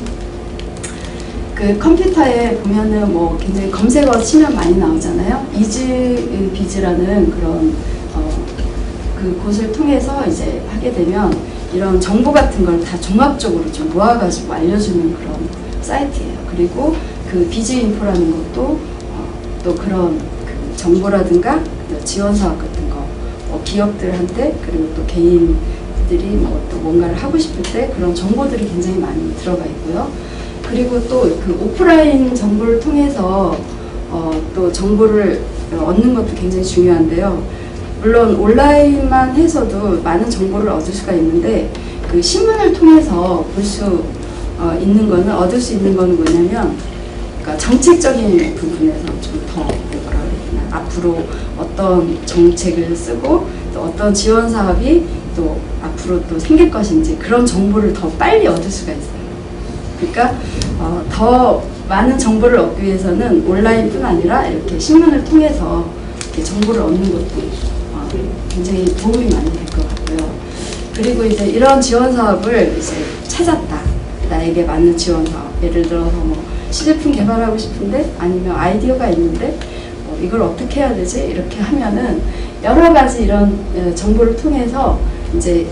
그 컴퓨터에 보면은 뭐 굉장히 검색어 치면 많이 나오잖아요. 이즈비즈라는 그런 그 곳을 통해서 이제 하게 되면 이런 정보 같은 걸 다 종합적으로 좀 모아가지고 알려주는 그런 사이트예요. 그리고 그 비즈인포라는 것도 또 그런 그 정보라든가 지원 사업 같은 거, 기업들한테 그리고 또 개인들이 뭐 또 뭔가를 하고 싶을 때 그런 정보들이 굉장히 많이 들어가 있고요. 그리고 또 그 오프라인 정보를 통해서 또 정보를 얻는 것도 굉장히 중요한데요. 물론 온라인만 해서도 많은 정보를 얻을 수가 있는데 그 신문을 통해서 볼 수 있는 거는, 얻을 수 있는 거는 뭐냐면, 그러니까 정책적인 부분에서 좀 더 뭐라 그러나 앞으로 어떤 정책을 쓰고 또 어떤 지원 사업이 또 앞으로 또 생길 것인지 그런 정보를 더 빨리 얻을 수가 있어요. 그러니까 더 많은 정보를 얻기 위해서는 온라인뿐 아니라 이렇게 신문을 통해서 이렇게 정보를 얻는 것도 굉장히 도움이 많이 될 것 같고요. 그리고 이제 이런 지원 사업을 이제 찾았다. 나에게 맞는 지원 사업. 예를 들어서 뭐 시제품 개발하고 싶은데, 아니면 아이디어가 있는데 이걸 어떻게 해야 되지? 이렇게 하면은 여러 가지 이런 정보를 통해서 이제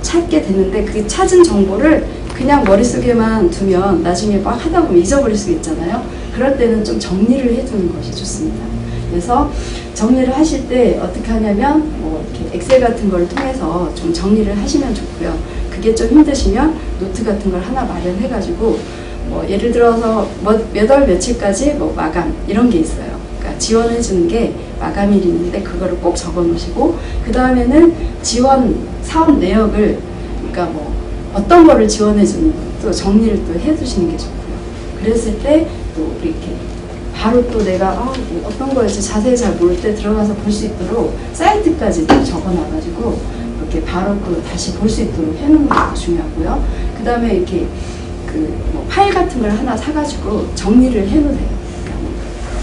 찾게 되는데, 그 찾은 정보를 그냥 머릿속에만 두면 나중에 막 하다 보면 잊어버릴 수 있잖아요. 그럴 때는 좀 정리를 해두는 것이 좋습니다. 그래서 정리를 하실 때 어떻게 하냐면 뭐 이렇게 엑셀 같은 걸 통해서 좀 정리를 하시면 좋고요. 그게 좀 힘드시면 노트 같은 걸 하나 마련해 가지고 뭐 예를 들어서 몇 월 며칠까지 뭐 마감 이런 게 있어요. 그러니까 지원해 주는 게 마감일이 있는데 그거를 꼭 적어 놓으시고, 그 다음에는 지원 사업 내역을, 그러니까 뭐 어떤 거를 지원해 주는 또 정리를 또 해 두시는 게 좋고요. 그랬을 때 또 이렇게 바로 또 내가 어떤 거였지 자세히 잘 모를 때 들어가서 볼 수 있도록 사이트까지 또 적어놔가지고 이렇게 바로 또 다시 볼 수 있도록 해놓는 것도 중요하고요. 그 다음에 이렇게 그 뭐 파일 같은 걸 하나 사가지고 정리를 해놓으세요. 그러니까 뭐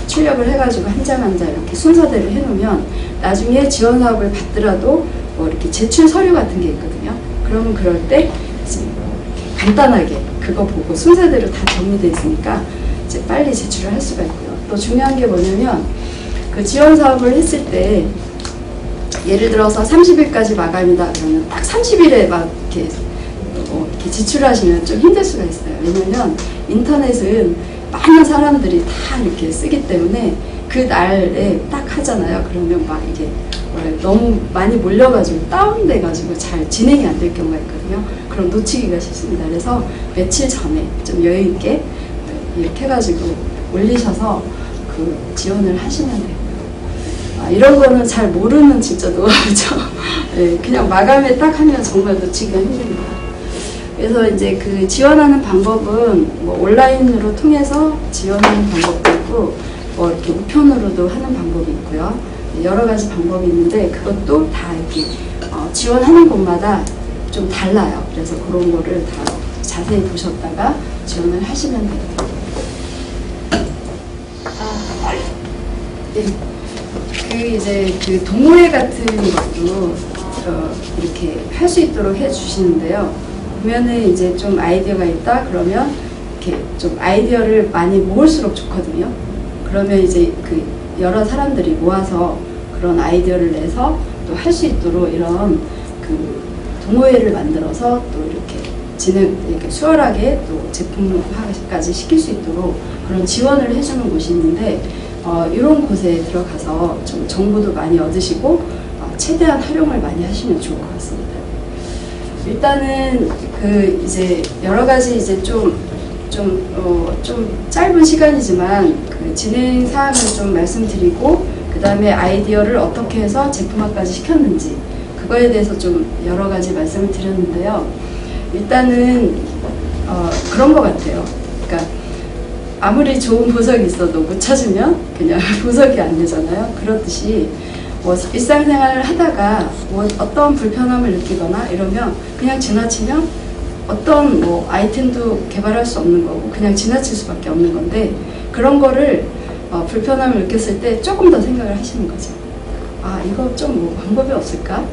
출력을 해가지고 한 장 한 장 이렇게 순서대로 해놓으면 나중에 지원 사업을 받더라도 뭐 이렇게 제출 서류 같은 게 있거든요. 그러면 그럴 때 이제 간단하게 그거 보고 순서대로 다 정리되어 있으니까 이제 빨리 제출을 할 수가 있고요. 또 중요한 게 뭐냐면 그 지원 사업을 했을 때 예를 들어서 30일까지 마감이다 그러면 딱 30일에 막 이렇게 지출하시면 좀 힘들 수가 있어요. 왜냐면 인터넷은 많은 사람들이 다 이렇게 쓰기 때문에 그 날에 딱 하잖아요. 그러면 막 이게 너무 많이 몰려가지고 다운돼가지고 잘 진행이 안 될 경우가 있거든요. 그럼 놓치기가 쉽습니다. 그래서 며칠 전에 좀 여유 있게 이렇게 해가지고 올리셔서 그 지원을 하시면 되고요. 이런 거는 잘 모르는 진짜 노하우죠. 네, 그냥 마감에 딱 하면 정말 놓치기가 힘듭니다. 그래서 이제 그 지원하는 방법은 뭐 온라인으로 통해서 지원하는 방법도 있고 뭐 이렇게 우편으로도 하는 방법이 있고요. 여러 가지 방법이 있는데 그것도 다 이렇게 지원하는 곳마다 좀 달라요. 그래서 그런 거를 다 자세히 보셨다가 지원을 하시면 돼요. 네. 그 이제 그 동호회 같은 것도 이렇게 할 수 있도록 해주시는데요. 보면은 이제 좀 아이디어가 있다 그러면 이렇게 좀 아이디어를 많이 모을수록 좋거든요. 그러면 이제 그 여러 사람들이 모아서 그런 아이디어를 내서 또 할 수 있도록 이런 그 동호회를 만들어서 또 이렇게 이렇게 수월하게 또 제품화까지 시킬 수 있도록 그런 지원을 해주는 곳이 있는데 이런 곳에 들어가서 좀 정보도 많이 얻으시고 최대한 활용을 많이 하시면 좋을 것 같습니다. 일단은 그 이제 여러 가지 이제 좀 짧은 시간이지만 그 진행 사항을 좀 말씀드리고 그 다음에 아이디어를 어떻게 해서 제품화까지 시켰는지 그거에 대해서 좀 여러 가지 말씀을 드렸는데요. 일단은 그런 것 같아요. 그러니까 아무리 좋은 보석이 있어도 못 찾으면 그냥 보석이 안 되잖아요. 그렇듯이 뭐 일상생활을 하다가 뭐 어떤 불편함을 느끼거나 이러면 그냥 지나치면 어떤 뭐 아이템도 개발할 수 없는 거고 그냥 지나칠 수밖에 없는 건데 그런 거를 불편함을 느꼈을 때 조금 더 생각을 하시는 거죠. 아 이거 좀 뭐 방법이 없을까?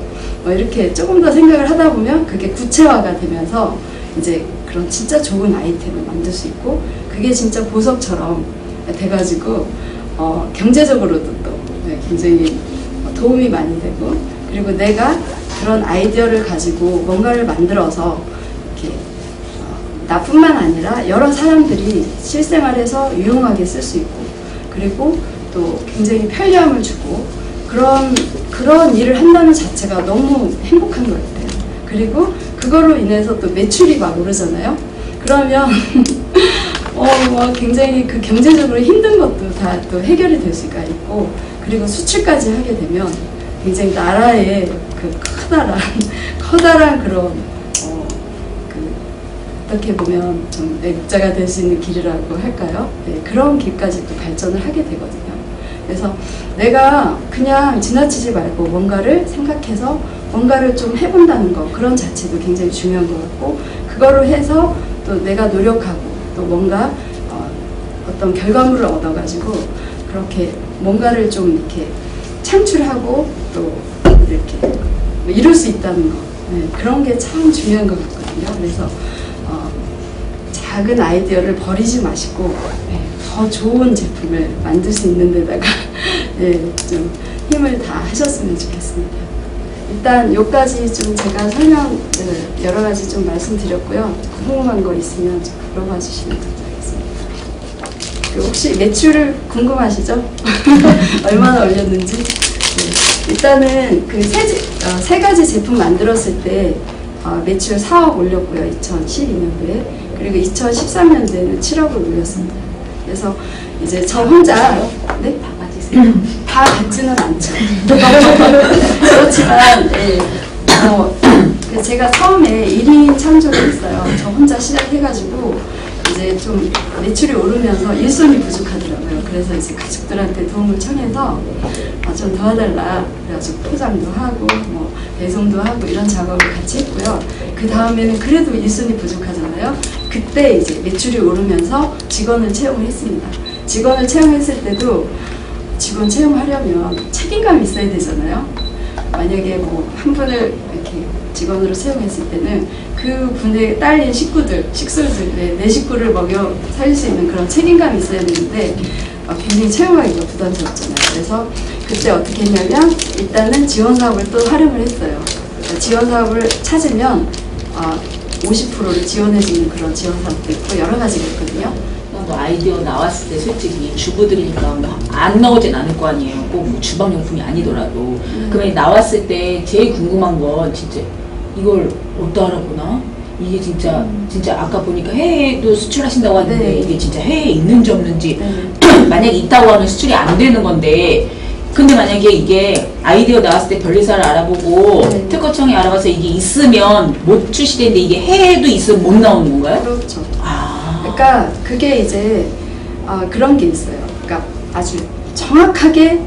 뭐 이렇게 조금 더 생각을 하다 보면 그게 구체화가 되면서 이제 그런 진짜 좋은 아이템을 만들 수 있고 그게 진짜 보석처럼 돼가지고 경제적으로도 또 굉장히 도움이 많이 되고 그리고 내가 그런 아이디어를 가지고 뭔가를 만들어서 이렇게 나뿐만 아니라 여러 사람들이 실생활에서 유용하게 쓸 수 있고 그리고 또 굉장히 편리함을 주고 그런 일을 한다는 자체가 너무 행복한 것 같아요. 그리고 그거로 인해서 또 매출이 막 오르잖아요. 그러면 굉장히 그 경제적으로 힘든 것도 다 또 해결이 될 수가 있고 그리고 수출까지 하게 되면 굉장히 나라의 그 커다란 그런 어떻게 보면 좀 애국자가 될 수 있는 길이라고 할까요? 네, 그런 길까지 또 발전을 하게 되거든요. 그래서 내가 그냥 지나치지 말고 뭔가를 생각해서 뭔가를 좀 해본다는 거 그런 자체도 굉장히 중요한 것 같고 그거를 해서 또 내가 노력하고 또 뭔가 어떤 결과물을 얻어가지고 그렇게 뭔가를 좀 이렇게 창출하고 또 이렇게 이룰 수 있다는 거 네, 그런 게 참 중요한 것 같거든요. 그래서 작은 아이디어를 버리지 마시고 더 좋은 제품을 만들 수 있는 데다가 좀 힘을 다 하셨으면 좋겠습니다. 일단 여기까지 좀 제가 설명 여러 가지 좀 말씀드렸고요. 궁금한 거 있으면 좀 물어봐 주시면 감사하겠습니다. 혹시 매출을 궁금하시죠? 얼마나 올렸는지? 네. 일단은 그 세 가지 제품 만들었을 때 매출 4억 올렸고요. 2012년도에. 그리고 2013년도에는 7억을 올렸습니다. 그래서 이제 저 혼자 네? 다 가지세요? 다 갖지는 않죠. 그렇지만 제가 처음에 1인 창조를 했어요. 저 혼자 시작해가지고 이제 좀 매출이 오르면서 일손이 부족하더라고요. 그래서 이제 가족들한테 도움을 청해서 좀 도와달라 그래가지고 포장도 하고 뭐 배송도 하고 이런 작업을 같이 했고요. 그 다음에는 그래도 일손이 부족하잖아요. 그때 이제 매출이 오르면서 직원을 채용을 했습니다. 직원을 채용했을 때도 직원 채용하려면 책임감이 있어야 되잖아요. 만약에 뭐 한 분을 이렇게 직원으로 채용했을 때는 그 분에 딸린 식수들, 내 식구를 먹여 살릴 수 있는 그런 책임감이 있어야 되는데 굉장히 채용하기가 부담스럽잖아요. 그래서 그때 어떻게 했냐면 일단은 지원 사업을 또 활용을 했어요. 그러니까 지원 사업을 찾으면 50%를 지원해주는 그런 지원 사업도 있고 여러 가지가 있거든요. 뭐 아이디어 나왔을 때 솔직히 주부들이니까 뭐안 나오진 않을 거 아니에요. 꼭 뭐 주방용품이 아니더라도. 그러면 나왔을 때 제일 궁금한 건 진짜 이걸 어디다 알아보나? 이게 진짜 아까 보니까 해외도 수출하신다고 하는데 네. 이게 진짜 해외에 있는지 없는지 네. 만약에 있다고 하면 수출이 안 되는 건데 근데 만약에 이게 아이디어 나왔을 때 변리사를 알아보고 네. 특허청에 알아봐서 이게 있으면 못 출시되는데 이게 해외도 있으면 못 나오는 건가요? 그렇죠. 아. 그러니까 그게 이제 그런 게 있어요. 그러니까 아주 정확하게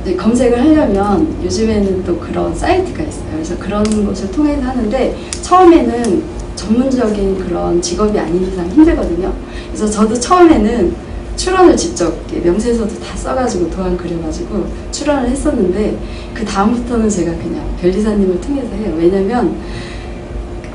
이제 검색을 하려면 요즘에는 또 그런 사이트가 있어요. 그래서 그런 것을 통해서 하는데 처음에는 전문적인 그런 직업이 아닌 이상 힘들거든요. 그래서 저도 처음에는 출원을 직접 명세서도 다 써가지고 도안 그려가지고 출원을 했었는데 그 다음부터는 제가 그냥 변리사님을 통해서 해요. 왜냐면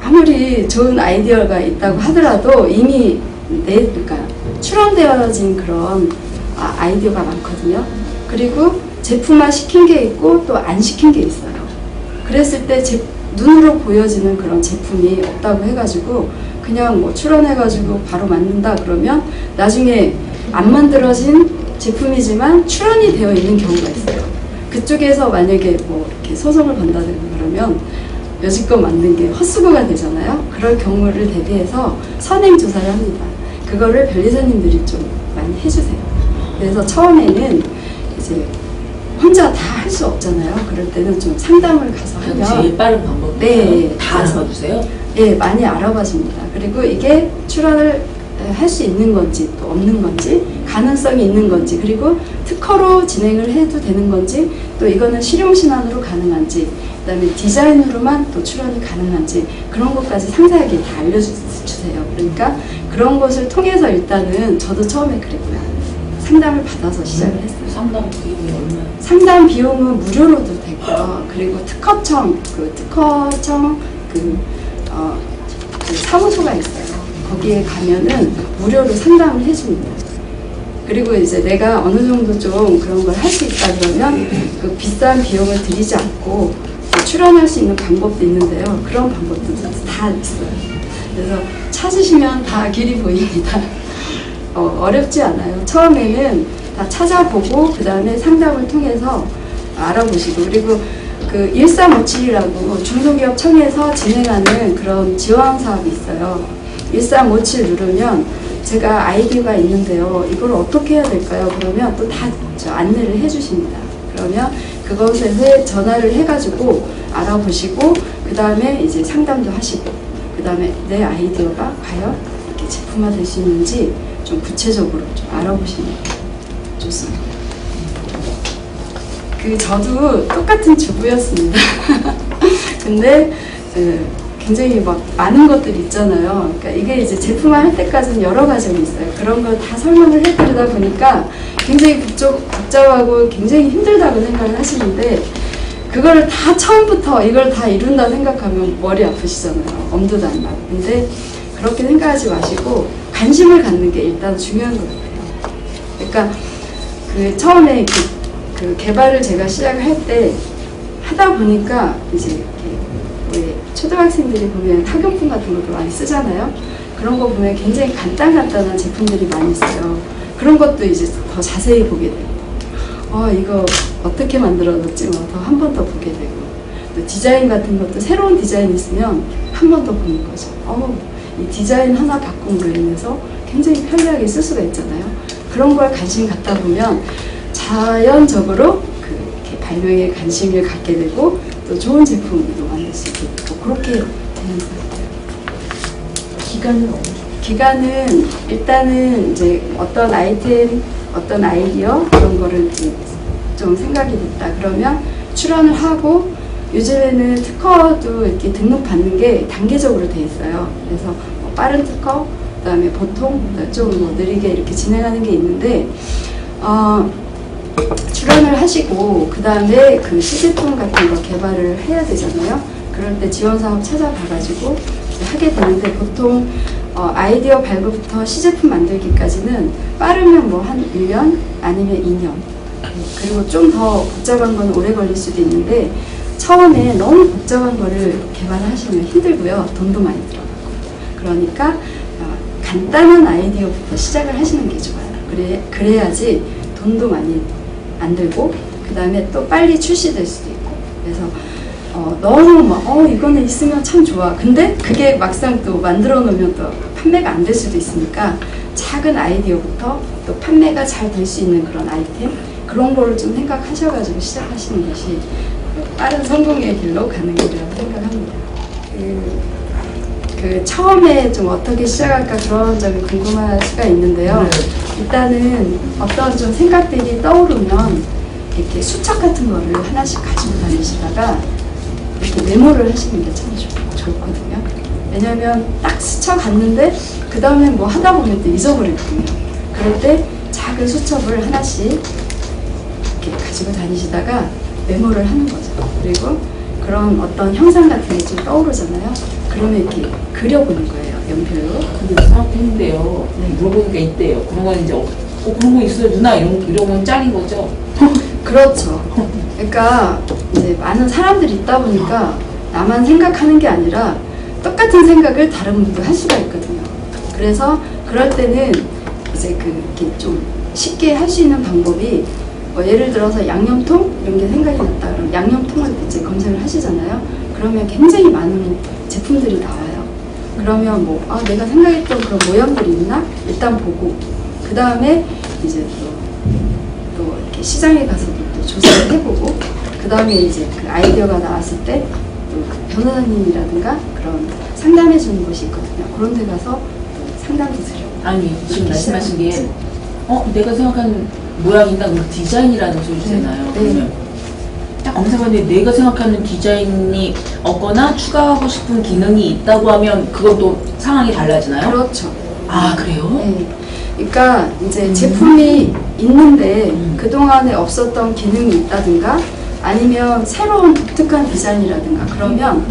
아무리 좋은 아이디어가 있다고 하더라도 이미 그러니까 출원되어진 그런 아이디어가 많거든요. 그리고 제품화 시킨 게 있고 또 안 시킨 게 있어요. 그랬을 때 눈으로 보여지는 그런 제품이 없다고 해가지고 그냥 뭐 출원해가지고 바로 만든다 그러면 나중에 안 만들어진 제품이지만 출원이 되어 있는 경우가 있어요. 그쪽에서 만약에 뭐 이렇게 소송을 건다든가 그러면 여지껏 만든 게 헛수고가 되잖아요. 그럴 경우를 대비해서 선행 조사를 합니다. 그거를 변리사님들이 좀 많이 해주세요. 그래서 처음에는 이제 혼자 다 할 수 없잖아요. 그럴 때는 좀 상담을 가서 하면 제일 빠른 방법. 네, 다 알아봐주세요. 네, 많이 알아봐 줍니다. 그리고 이게 출원을 할 수 있는 건지 또 없는 건지 가능성이 있는 건지 그리고 특허로 진행을 해도 되는 건지 또 이거는 실용신안으로 가능한지 그다음에 디자인으로만 또 출원이 가능한지 그런 것까지 상세하게 다 알려주세요. 그러니까 그런 것을 통해서 일단은 저도 처음에 그랬고요. 상담을 받아서 시작을 했어요. 상담 비용이 얼마나? 상담 비용은 무료로도 되고요. 그리고 특허청 그 사무소가 있어요. 거기에 가면은 무료로 상담을 해줍니다. 그리고 이제 내가 어느 정도 좀 그런 걸 할 수 있다 그러면 그 비싼 비용을 들이지 않고 출원할 수 있는 방법도 있는데요. 그런 방법도 다 있어요. 그래서 찾으시면 다 길이 보입니다. 어렵지 않아요. 처음에는 다 찾아보고 그 다음에 상담을 통해서 알아보시고 그리고 그 1357이라고 중소기업청에서 진행하는 그런 지원 사업이 있어요. 1357 누르면 제가 아이디어가 있는데요. 이걸 어떻게 해야 될까요? 그러면 또 다 안내를 해주십니다. 그러면 그것에 전화를 해가지고 알아보시고 그 다음에 이제 상담도 하시고 그 다음에 내 아이디어가 과연 이렇게 제품화될 수 있는지 좀 구체적으로 좀 알아보시면 좋습니다. 저도 똑같은 주부였습니다. 근데 굉장히 막 많은 것들이 있잖아요. 그러니까 이게 이제 제품화 할 때까지는 여러 가지가 있어요. 그런 걸 다 설명을 해드리다 보니까 굉장히 복잡하고 굉장히 힘들다고 생각을 하시는데 그거를 다 처음부터 이걸 다 이룬다 생각하면 머리 아프시잖아요. 엄두도 안 나고. 근데 그렇게 생각하지 마시고 관심을 갖는 게 일단 중요한 것 같아요. 그러니까 처음에 그 개발을 제가 시작을 할 때 하다 보니까 이제 왜 초등학생들이 보면 학용품 같은 것도 많이 쓰잖아요. 그런 거 보면 굉장히 간단한 제품들이 많이 있어요. 그런 것도 이제 더 자세히 보게 되고 이거 어떻게 만들어졌지 뭐 더 한 번 더 보게 되고 또 디자인 같은 것도 새로운 디자인이 있으면 한 번 더 보는 거죠. 이 디자인 하나 바꾼 거로 인해서 굉장히 편리하게 쓸 수가 있잖아요. 그런 거에 관심 갖다 보면 자연적으로 이렇게 발명에 관심을 갖게 되고 또 좋은 제품도 만들 수 있게 되고 그렇게 되는 것 같아요. 기간은 일단은 이제 어떤 아이템, 어떤 아이디어 그런 거를 좀 생각이 됐다 그러면 출원을 하고 요즘에는 특허도 이렇게 등록받는 게 단계적으로 돼 있어요. 그래서 빠른 특허, 그다음에 보통 좀 느리게 이렇게 진행하는 게 있는데 출원을 하시고 그 다음에 그 시제품 같은 거 개발을 해야 되잖아요. 그럴 때 지원사업 찾아봐가지고 하게 되는데 보통 아이디어 발부부터 시제품 만들기까지는 빠르면 뭐 한 1년 아니면 2년 그리고 좀 더 복잡한 건 오래 걸릴 수도 있는데 처음에 너무 복잡한 거를 개발하시면 힘들고요. 돈도 많이 들어가고 그러니까 간단한 아이디어부터 시작을 하시는 게 좋아요. 그래야지 돈도 많이 안 들고 그 다음에 또 빨리 출시될 수도 있고. 그래서 너무 막 이거는 있으면 참 좋아. 근데 그게 막상 또 만들어 놓으면 또 판매가 안 될 수도 있으니까 작은 아이디어부터 또 판매가 잘 될 수 있는 그런 아이템, 그런 거를 좀 생각하셔가지고 시작하시는 것이 빠른 성공의 길로 가는 길이라고 생각합니다. 처음에 좀 어떻게 시작할까 그런 점이 궁금할 수가 있는데요. 일단은 어떤 좀 생각들이 떠오르면 이렇게 수첩 같은 거를 하나씩 가지고 다니시다가 이렇게 메모를 하시는 게 참 좋거든요. 왜냐면 딱 스쳐갔는데 그 다음에 뭐 하다 보면 또 잊어버리거든요. 그럴 때 작은 수첩을 하나씩 이렇게 가지고 다니시다가 메모를 하는 거죠. 그리고 그런 어떤 형상 같은 게 좀 떠오르잖아요. 그러면 이렇게 그려보는 거예요, 연필로. 근데 생각했는데요. 물어보니까 있대요. 그런 건 이제 그런 거 있어요 누나 이런 건 짤인 거죠? 그렇죠. 그러니까 이제 많은 사람들이 있다 보니까 나만 생각하는 게 아니라 똑같은 생각을 다른 분도 할 수가 있거든요. 그래서 그럴 때는 이제 이렇게 좀 쉽게 할 수 있는 방법이 뭐 예를 들어서 양념통 이런 게 생각이 났다 그러면 양념통을 이제 검색을 하시잖아요. 그러면 굉장히 많은 제품들이 나와요. 그러면 뭐 내가 생각했던 그런 모양들이 있나 일단 보고 그 다음에 이제 또 이렇게 시장에 가서도 또 조사를 해보고 그 다음에 이제 그 아이디어가 나왔을 때 또 변호사님이라든가 그런 상담해 주는 곳이 있거든요. 그런 데 가서 또 상담도 드려요. 아니 지금 말씀하신 게 내가 생각하는 모양이나 그 디자인이라는 소리잖아요. 네. 그러면 딱 검색하는데 내가 생각하는 디자인이 없거나 추가하고 싶은 기능이 있다고 하면 그건 또 상황이 달라지나요? 그렇죠. 아 그래요? 네. 그러니까 이제 제품이 있는데 그동안에 없었던 기능이 있다든가 아니면 새로운 독특한 디자인이라든가 그러면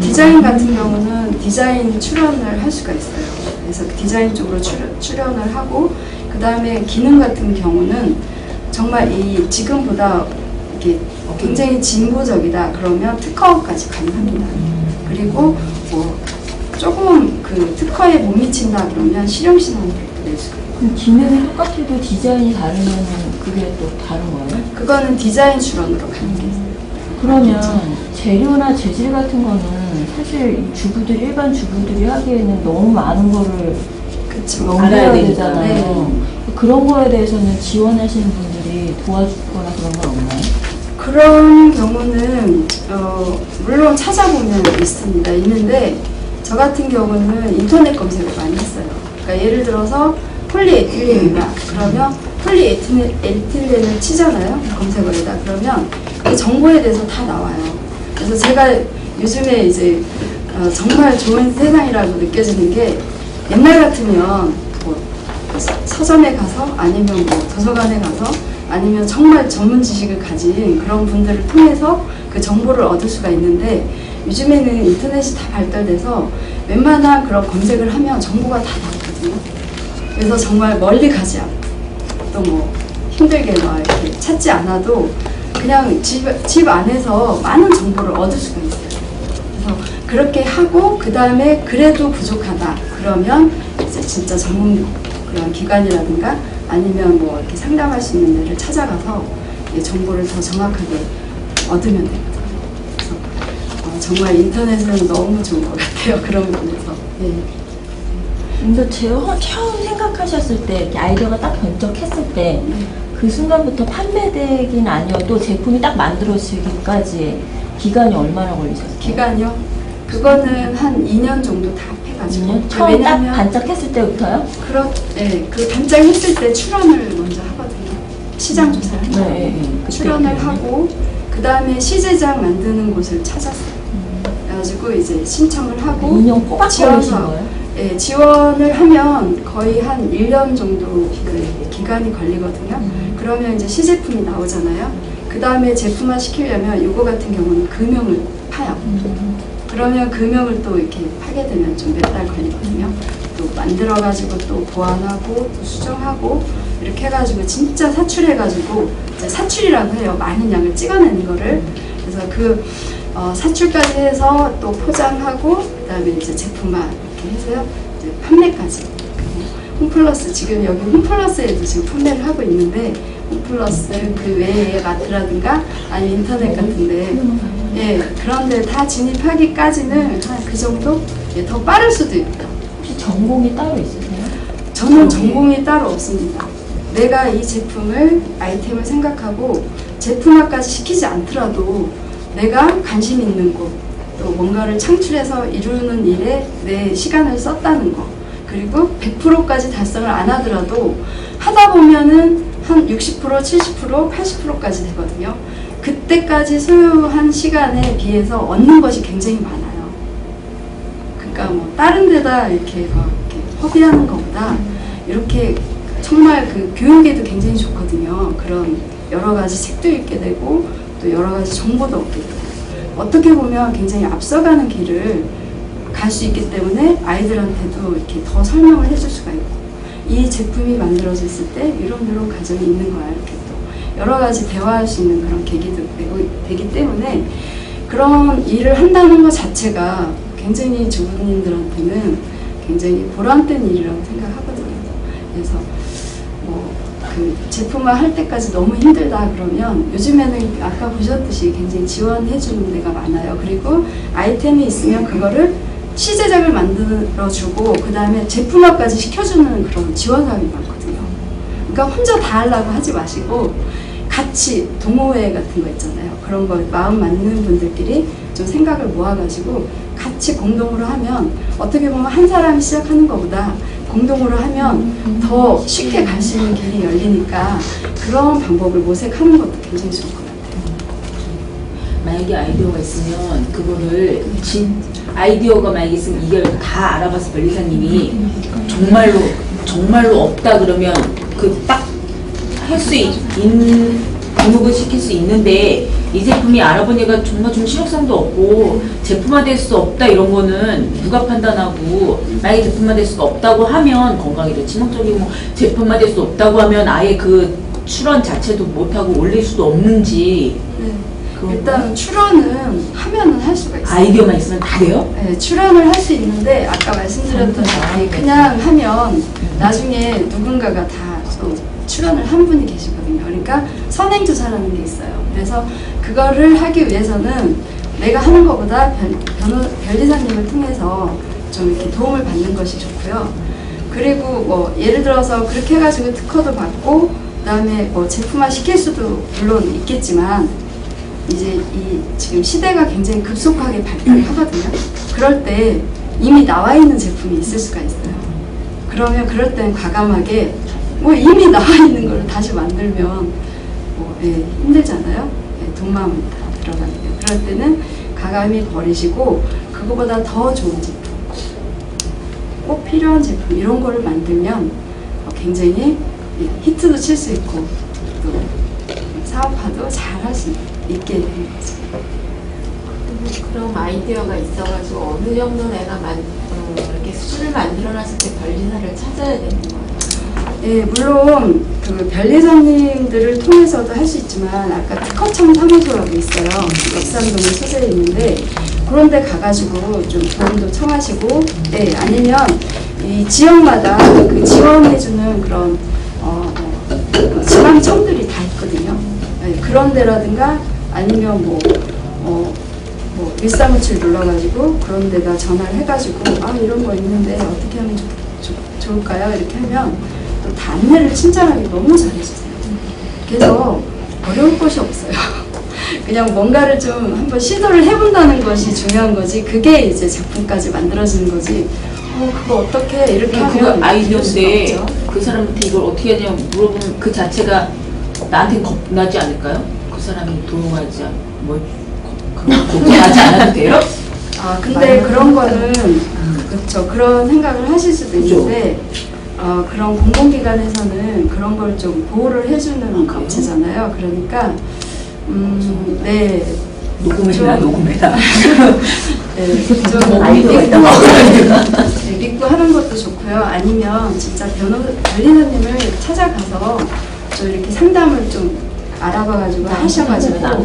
디자인 같은 경우는 디자인 출연을 할 수가 있어요. 그래서 디자인 쪽으로 출연을 하고 그 다음에 기능 같은 경우는 정말 이 지금보다 이렇게 굉장히 진보적이다 그러면 특허까지 가능합니다. 그리고 뭐 조금 그 특허에 못 미친다 그러면 실형신청을 낼 수가 있어요. 그럼 기능이 똑같아도 디자인이 다르면 그게 또 다른 거예요? 그거는 디자인 출원으로 가는 게 있어요. 그러면 재료나 재질 같은 거는 사실 일반 주부들이 하기에는 너무 많은 거를 그쵸. 알아야 되니까. 되잖아요. 그런 거에 대해서는 지원하시는 분들이 도와주거나 그런 건 없나요? 그런 경우는 물론 찾아보면 있는데 저 같은 경우는 인터넷 검색을 많이 했어요. 그러니까 예를 들어서 폴리에틸렌이다 그러면 폴리에틸렌을 치잖아요, 검색어에다. 그러면 그 정보에 대해서 다 나와요. 그래서 제가 요즘에 이제 정말 좋은 세상이라고 느껴지는 게 옛날 같으면 뭐 서점에 가서 아니면 뭐 도서관에 가서 아니면 정말 전문 지식을 가진 그런 분들을 통해서 그 정보를 얻을 수가 있는데 요즘에는 인터넷이 다 발달돼서 웬만한 그런 검색을 하면 정보가 다 나오거든요. 그래서 정말 멀리 가지 않고 또 뭐 힘들게 막 이렇게 찾지 않아도 그냥 집 안에서 많은 정보를 얻을 수가 있어요. 그래서 그렇게 하고 그 다음에 그래도 부족하다 그러면 이제 진짜 전문 그런 기관이라든가 아니면 뭐 이렇게 상담할 수 있는 데를 찾아가서 정보를 더 정확하게 얻으면 되거든요. 그래서 정말 인터넷은 너무 좋은 것 같아요. 그런 면에서. 네. 근데 처음 생각하셨을 때 이렇게 아이디어가 딱 번쩍했을 때 그 순간부터 판매되긴 아니어도 제품이 딱 만들어지기까지 기간이 얼마나 걸리셨어요? 기간이요? 그거는 한 2년 정도 다 해가지고. 처음 딱 반짝했을 때부터요? 그 반짝했을 때 출원을 먼저 하거든요. 시장 조사를 한다고. 출원을 하고 그 다음에 시제작 만드는 곳을 찾았어요. 그래가지고 이제 신청을 하고 2년 꼬박 걸리신 거예요? 네, 지원을 하면 거의 한 1년 정도 그 기간이 걸리거든요. 그러면 이제 시제품이 나오잖아요. 그 다음에 제품화 시키려면 이거 같은 경우는 금형을 파요. 그러면 금형을 또 이렇게 파게 되면 좀 몇 달 걸리거든요. 또 만들어가지고 또 보완하고 또 수정하고 이렇게 해가지고 진짜 사출해가지고 이제 사출이라고 해요. 많은 양을 찍어내는 거를. 그래서 그 사출까지 해서 또 포장하고 그 다음에 이제 제품화 이렇게 해서요. 이제 판매까지 홈플러스, 지금 여기 홈플러스에도 지금 판매를 하고 있는데, 홈플러스 그 외에 마트라든가 아니면 인터넷 같은데, 예, 그런데 다 진입하기까지는 한 그 정도? 예, 더 빠를 수도 있고. 혹시 전공이 따로 있으세요? 저는 전공이 따로 없습니다. 내가 이 제품을, 아이템을 생각하고 제품화까지 시키지 않더라도 내가 관심 있는 곳, 또 뭔가를 창출해서 이루는 일에 내 시간을 썼다는 거, 그리고 100%까지 달성을 안 하더라도 하다 보면은 한 60%, 70%, 80%까지 되거든요. 그때까지 소요한 시간에 비해서 얻는 것이 굉장히 많아요. 그러니까 뭐 다른 데다 이렇게 막 이렇게 허비하는 것보다 이렇게 정말 그 교육에도 굉장히 좋거든요. 그런 여러 가지 책도 읽게 되고 또 여러 가지 정보도 얻게 되고 어떻게 보면 굉장히 앞서가는 길을 갈 수 있기 때문에 아이들한테도 이렇게 더 설명을 해줄 수가 있고 이 제품이 만들어졌을 때 이런 과정이 있는 거야 이렇게 또 여러 가지 대화할 수 있는 그런 계기도 되기 때문에 그런 일을 한다는 것 자체가 굉장히 주부님들한테는 굉장히 보람된 일이라고 생각하거든요. 그래서 뭐 그 제품화 할 때까지 너무 힘들다 그러면 요즘에는 아까 보셨듯이 굉장히 지원해 주는 데가 많아요. 그리고 아이템이 있으면 그거를 시제작을 만들어주고 그 다음에 제품화까지 시켜주는 그런 지원 사업이 많거든요. 그러니까 혼자 다 하려고 하지 마시고 같이 동호회 같은 거 있잖아요. 그런 거 마음 맞는 분들끼리 좀 생각을 모아가지고 같이 공동으로 하면 어떻게 보면 한 사람이 시작하는 것보다 공동으로 하면 더 쉽게 갈 수 있는 길이 열리니까 그런 방법을 모색하는 것도 굉장히 좋을 것 같아요. 만약에 아이디어가 있으면 그거를 아이디어가 만약에 있으면 이걸 다 알아봐서 변리사님이 정말로 없다 그러면 그 딱 할 수 있는 등록을 시킬 수 있는데 이 제품이 알아보니까 정말 좀 실효성도 없고 제품화될 수 없다 이런 거는 누가 판단하고 만약에 제품화될 수 없다고 하면 건강에도 치명적이고 뭐 제품화될 수 없다고 하면 아예 그 출원 자체도 못하고 올릴 수도 없는지 네. 일단 출원은 하면은 할 수가 있어요. 아이디어만 있으면 다 돼요? 네, 출원을 할 수 있는데 아까 말씀드렸다시피 그냥 하면 나중에 누군가가 다 또 출원을 한 분이 계시거든요. 그러니까 선행조사라는 게 있어요. 그래서 그거를 하기 위해서는 내가 하는 것보다 변리사님을 통해서 좀 이렇게 도움을 받는 것이 좋고요. 그리고 뭐 예를 들어서 그렇게 해가지고 특허도 받고 그다음에 뭐 제품화 시킬 수도 물론 있겠지만 이제 이 지금 시대가 굉장히 급속하게 발달하거든요. 그럴 때 이미 나와 있는 제품이 있을 수가 있어요. 그러면 그럴 땐 과감하게 뭐 이미 나와 있는 걸 다시 만들면 뭐 힘들잖아요. 돈만 다 들어가니까. 그럴 때는 과감히 버리시고 그거보다 더 좋은 제품, 꼭 필요한 제품 이런 거를 만들면 굉장히 히트도 칠 수 있고 또 사업화도 잘 할 수 있게 되는 거죠. 그럼 아이디어가 있어가지고 어느 정도 내가 이렇게 수준을 만들어놨을 때 변리사를 찾아야 되는 거예요. 예, 물론 그 변리사님들을 통해서도 할 수 있지만 아까 특허청 사무소라고 있어요. 역삼동에 소재에 있는데 그런 데 가가지고 좀 도움도 청하시고 아니면 이 지역마다 그 지원해주는 그런 지방청들이 다 있거든요. 그런 데라든가 아니면 뭐 일사무칠 눌러가지고 그런 데다 전화를 해가지고 이런 거 있는데 어떻게 하면 좋을까요? 이렇게 하면 또 다 안내를 친절하게 너무 잘해주세요. 그래서 어려울 것이 없어요. 그냥 뭔가를 좀 한번 시도를 해본다는 것이 중요한 거지 그게 이제 제품까지 만들어지는 거지 그거 어떻게 이렇게 하면 그거 아이디어인데 그 사람한테 이걸 어떻게 하냐 물어보면 그 자체가 나한테 겁나지 않을까요? 그 사람이 도용하지 걱정하지 않아도 돼요? 근데 그런 거는 그렇죠. 그런 생각을 하실 수도 있는데 그런 공공기관에서는 그런 걸 좀 보호를 해주는 업체잖아요. 그러니까 네. 녹음해라. 네, 좀 아이디어가 있다고. 믿고 하는 것도 좋고요. 아니면 진짜 변리사님을 찾아가서 좀 이렇게 상담을 좀 알아봐가지고 하셔가지고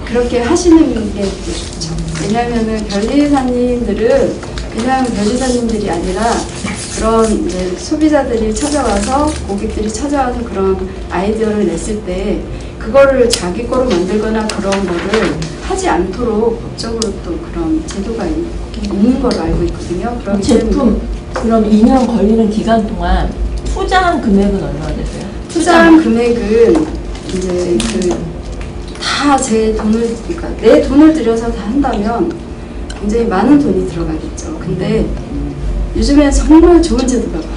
그렇게 하시는 게 좋죠. 왜냐하면은 변리사님들은 그냥 변리사님들이 아니라 그런 이제 소비자들이 찾아와서 고객들이 찾아와서 그런 아이디어를 냈을 때 그거를 자기 거로 만들거나 그런 거를 하지 않도록 법적으로 또 그런 제도가 있는 걸로 알고 있거든요. 그럼 제품 그럼 2년 걸리는 기간 동안 투자한 금액은 얼마나 되세요? 투자한 금액은 이제 다 제 돈을, 그러니까 내 돈을 들여서 다 한다면 굉장히 많은 돈이 들어가겠죠. 근데 요즘엔 정말 좋은 제도가 많아요.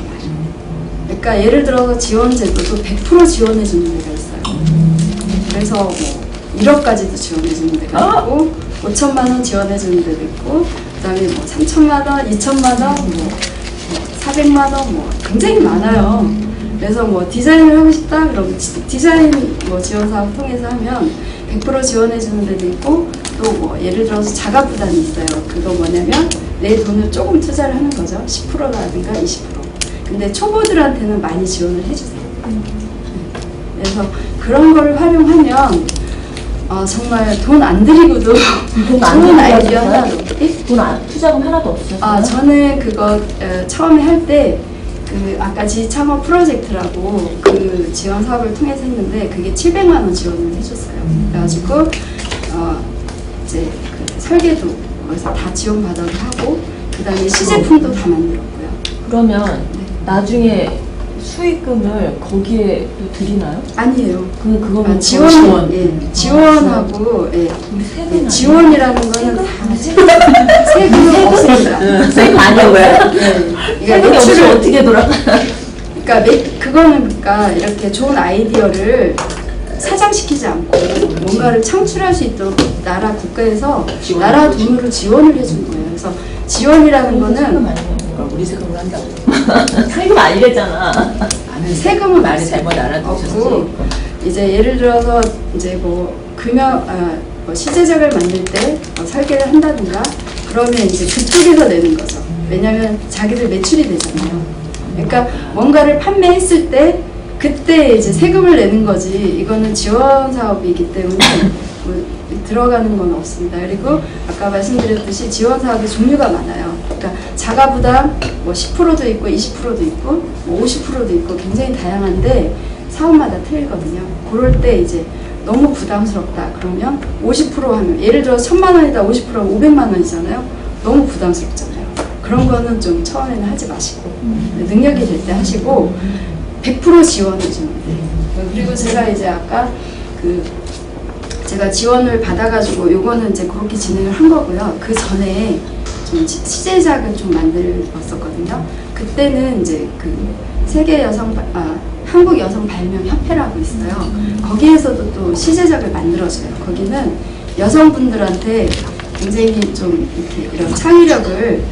그러니까 예를 들어서 지원 제도도 100% 지원해 주는 데가 있어요. 그래서 뭐 1억까지도 지원해 주는 데가 있고 5천만 원 지원해 주는 데도 있고 그다음에 뭐 3천만 원, 2천만 원, 뭐 400만 원, 뭐 굉장히 많아요. 그래서 뭐 디자인을 하고 싶다 그러면 디자인 뭐 지원 사업 통해서 하면 100% 지원해 주는 데도 있고 또 뭐 예를 들어서 자가 부담이 있어요. 그거 뭐냐면 내 돈을 조금 투자를 하는 거죠. 10%라든가 20%. 근데 초보들한테는 많이 지원을 해주세요. 그래서 그런 걸 활용하면 정말 돈 안 들이고도 좋은 아이디어 하나도. 투자금 하나도 없으셨어요? 저는 그거 처음에 할 때 아까 지창업 프로젝트라고 그 지원 사업을 통해서 했는데 그게 700만 원 지원을 해줬어요. 그래가지고 이제 그 설계도 거기서 다 지원받아서 하고 그 다음에 시제품도 다 만들었고요. 그러면 나중에 수익금을 거기에 또 드리나요? 아니에요. 그거는 지원. 지원하고 지원이라는 거는 다 세금은 없습니다. 세금 아니고요? 그러니까 매출을 어떻게 돌아가? 그러니까 그거는 그러니까 이렇게 좋은 아이디어를 사장시키지 않고 뭔가를 창출할 수 있도록 나라 국가에서 나라 돈으로 지원을 해준 거예요. 그래서 지원이라는 거는 우리 세금으로 한다고. 세금 아니랬잖아. 세금은 말을 잘못 알아두셨지. 없고 이제 예를 들어서 이제 뭐 뭐 시제작을 만들 때 설계를 한다든가 그러면 이제 그쪽에서 내는 거죠. 왜냐하면 자기들 매출이 되잖아요. 그러니까 뭔가를 판매했을 때 그때 이제 세금을 내는 거지. 이거는 지원 사업이기 때문에 뭐 들어가는 건 없습니다. 그리고 아까 말씀드렸듯이 지원 사업의 종류가 많아요. 그러니까 자가부담 뭐 10%도 있고 20%도 있고 뭐 50%도 있고 굉장히 다양한데 사업마다 틀리거든요. 그럴 때 이제 너무 부담스럽다 그러면 50% 하면 예를 들어 1,000만 원이다 50%하면 500만 원이잖아요. 너무 부담스럽잖아요. 그런 거는 좀 처음에는 하지 마시고 능력이 될 때 하시고 100% 지원해 주면 돼요. 그리고 제가 이제 아까 제가 지원을 받아가지고 요거는 이제 그렇게 진행을 한 거고요. 그 전에 좀 시제작을 좀 만들었었거든요. 그때는 이제 한국 여성 발명 협회라고 있어요. 거기에서도 또 시제작을 만들어줘요. 거기는 여성분들한테 굉장히 좀 이렇게 이런 창의력을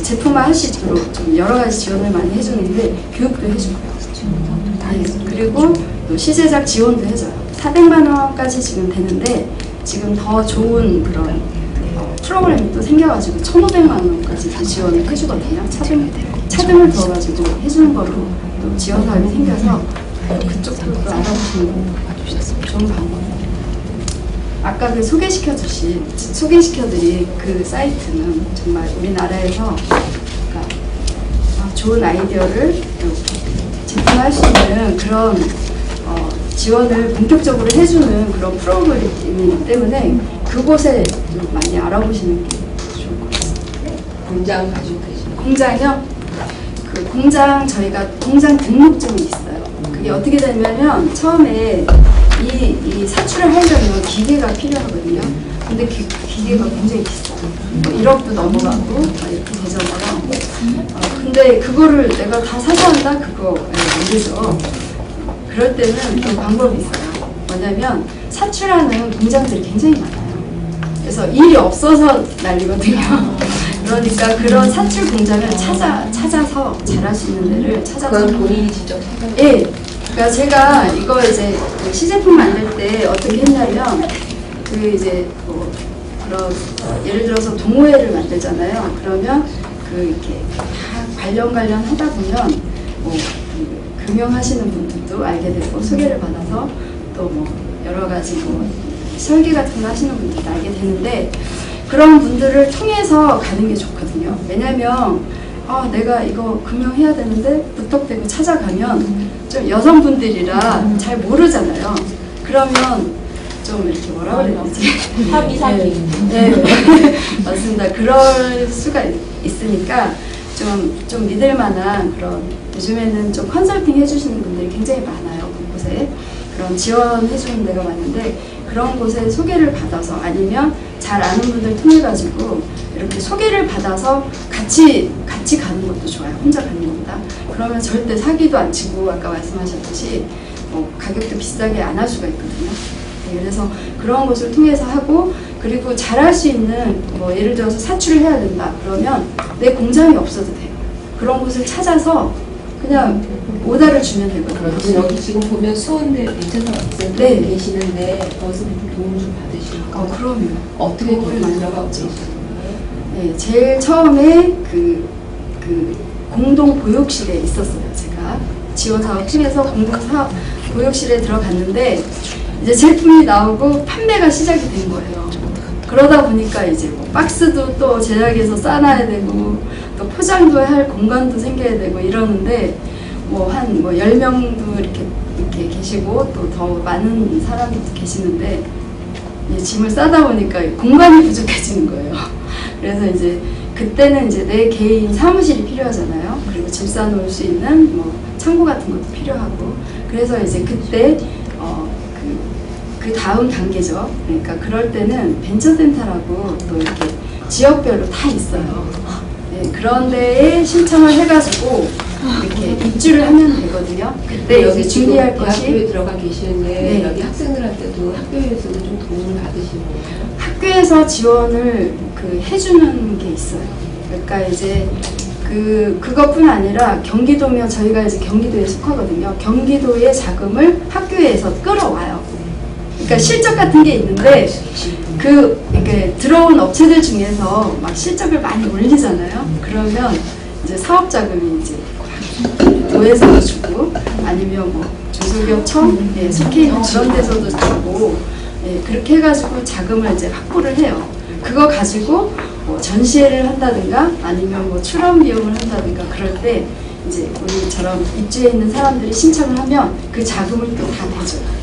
제품화 할 수 있도록 좀 여러 가지 지원을 많이 해주는데 교육도 해주고요. 그리고 또 시제작 지원도 해줘요. 400만 원까지 지금 되는데 지금 더 좋은 그런 프로그램이 또 생겨가지고 1,500만 원까지 지원을 해주거든요. 차등을 두어가지고 해주는 걸로 또 지원 사업이 생겨서 그쪽도 또 알아보시는 거 좋은 방법이에요. 아까 소개시켜드린 그 사이트는 정말 우리나라에서 그러니까 좋은 아이디어를 제품화할 수 있는 그런 지원을 본격적으로 해주는 그런 프로그램이기 때문에 그곳에 좀 많이 알아보시는 게 좋을 것 같습니다. 공장 가지고 계시는 공장이요? 그 공장 저희가 공장 등록증이 있어요. 그게 어떻게 되냐면 처음에 이 사출을 하려면 기계가 필요하거든요. 근데 기계가 굉장히 비싸요. 뭐 1억도 넘어가고 이렇게 되잖아요. 근데 그거를 내가 다 사서 한다? 그거 안 되죠. 그럴 때는 또 방법이 있어요. 뭐냐면 사출하는 공장들이 굉장히 많아요. 그래서 일이 없어서 난리거든요. 그러니까 그런 사출 공장을 찾아서 잘할 수 있는 데를 찾아서. 그건 본인이 직접 찾아서? 예. 그러니까 제가 이거 이제 시제품 만들 때 어떻게 했냐면 이제 뭐 그런 예를 들어서 동호회를 만들잖아요. 그러면 이렇게 다 관련 하다 보면 뭐 금융하시는 분들도 알게 되고 소개를 받아서 또 뭐 여러 가지 뭐 설계 같은 거 하시는 분들도 알게 되는데 그런 분들을 통해서 가는 게 좋거든요. 왜냐면 내가 이거 금융해야 되는데 무턱대고 찾아가면 좀 여성분들이라 잘 모르잖아요. 그러면 좀 이렇게 뭐라 그래야 되지? 합의 사기. 네, 맞습니다. 그럴 수가 있으니까 좀 믿을 만한 그런, 요즘에는 좀 컨설팅 해주시는 분들이 굉장히 많아요. 그곳에 그런 지원해주는 데가 많은데, 그런 곳에 소개를 받아서, 아니면 잘 아는 분들 통해 가지고 이렇게 소개를 받아서 같이 가는 것도 좋아요. 혼자 가는 것보다. 그러면 절대 사기도 안 치고, 아까 말씀하셨듯이 가격도 비싸게 안 할 수가 있거든요. 네, 그래서 그런 곳을 통해서 하고, 그리고 잘할 수 있는, 예를 들어서 사출을 해야 된다 그러면 내 공장이 없어도 돼요. 그런 곳을 찾아서 그냥 오다를 주면 되거든요. 그래서 여기 지금 보면 수원대 인천사 학생들 네. 계시는데 거기서 도움 좀 받으시고 그럼요. 어떻게 도움을 많이 들어가고 받죠. 계시나요? 네, 제일 처음에 그 공동 보육실에 있었어요. 제가 지원 사업 팀에서 공동 사업 보육실에 들어갔는데, 이제 제품이 나오고 판매가 시작이 된 거예요. 그러다 보니까 이제 박스도 또 제작해서 싸놔야 되고, 또 포장도 할 공간도 생겨야 되고 이러는데, 한 10명도 이렇게 계시고, 또 더 많은 사람들도 계시는데, 짐을 싸다 보니까 공간이 부족해지는 거예요. 그래서 이제 그때는 이제 내 개인 사무실이 필요하잖아요. 그리고 짐 싸놓을 수 있는 창고 같은 것도 필요하고. 그래서 이제 그때 그 다음 단계죠. 그러니까 그럴 때는 벤처센터라고 또 이렇게 지역별로 다 있어요. 네, 그런 데에 신청을 해가지고 이렇게 입주를 하면 되거든요. 그때 여기 이제 준비할 지금 것이, 대학교에 들어가 계시는데 네. 여기 학생들한테도 학교에서도 좀 도움을 받으시는 거예요? 학교에서 지원을 해주는 게 있어요. 그러니까 이제 그것뿐 아니라 경기도면, 저희가 이제 경기도에 속하거든요. 경기도의 자금을 학교에서 끌어와요. 그러니까 실적 같은 게 있는데, 이렇게 들어온 업체들 중에서 막 실적을 많이 올리잖아요. 그러면 이제 사업 자금이 이제 도에서도 주고, 아니면 중소기업청 속해 있는 그런 데서도 주고, 그렇게 해가지고 자금을 이제 확보를 해요. 그거 가지고 전시회를 한다든가, 아니면 출원 비용을 한다든가, 그럴 때 이제 우리처럼 입주해 있는 사람들이 신청을 하면 그 자금을 또 다 내줘요.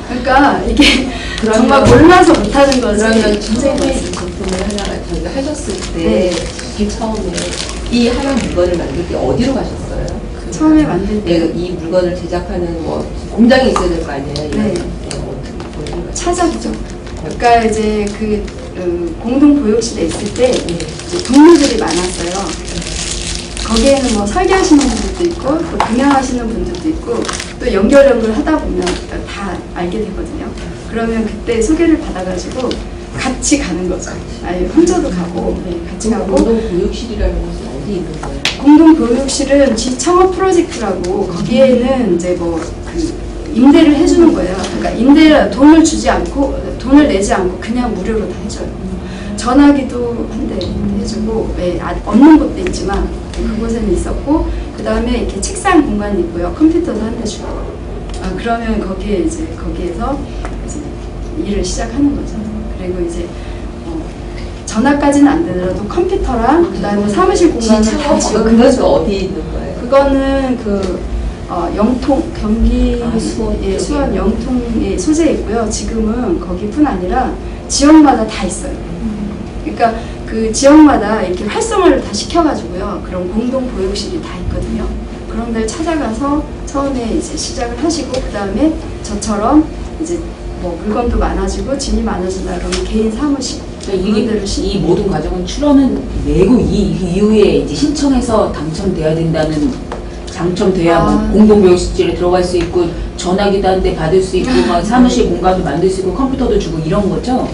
그러니까 이게 정말 몰라서 못하는 거지. 그러면 굉장히 처음에 이 많습니다. 제품을 하나가 저희가 하셨을 때 네. 이게 처음에 이 하나 물건을 만들 때 어디로 가셨어요? 처음에 만들 때 이 물건을 제작하는 공장이 있어야 될 거 아니에요? 네. 어떻게 어디로 가셨어요? 찾았죠. 그러니까 이제 공동 보육실에 있을 때 이제 동료들이 많았어요. 거기에는 설계하시는 분들도 있고, 또 분양하시는 분들도 있고, 또 연결을 하다 보면 다 알게 되거든요. 그러면 그때 소개를 받아가지고 같이 가는 거죠. 아니, 혼자도 가고, 같이 가고. 공동보육실이라는 곳은 어디 있는 거예요? 공동보육실은 지창업 프로젝트라고, 거기에는 이제 임대를 해주는 거예요. 그러니까 돈을 주지 않고, 돈을 내지 않고 그냥 무료로 다 해줘요. 전화기도 한 대 해주고, 없는 곳도 있지만 그곳에는 있었고, 그 다음에 이렇게 책상 공간이 있고요. 컴퓨터도 한 대 주고. 그러면 거기에서 이제 일을 시작하는 거죠. 그리고 이제 전화까지는 안 되더라도 컴퓨터랑 그 다음에 사무실 공간을 다 지원을 그것도 해줘. 어디 있는 거예요? 그거는 영통, 경기 수원. 수원 영통에 소재 있고요. 지금은 거기뿐 아니라 지역마다 다 있어요. 그러니까 그 지역마다 이렇게 활성화를 다 시켜가지고요. 그런 공동 보육실이 다 있거든요. 그런 데를 찾아가서 처음에 이제 시작을 하시고, 그 다음에 저처럼 이제 물건도 많아지고 짐이 많아진다 그러면 개인 사무실, 이 모든 과정은 출원은 내고 이 이후에 이제 신청해서 당첨돼야 된다는, 당첨돼야 공동보육실에 들어갈 수 있고, 전화기도 한 대 받을 수 있고, 막 사무실 공간도 만들 수 있고, 컴퓨터도 주고 이런 거죠?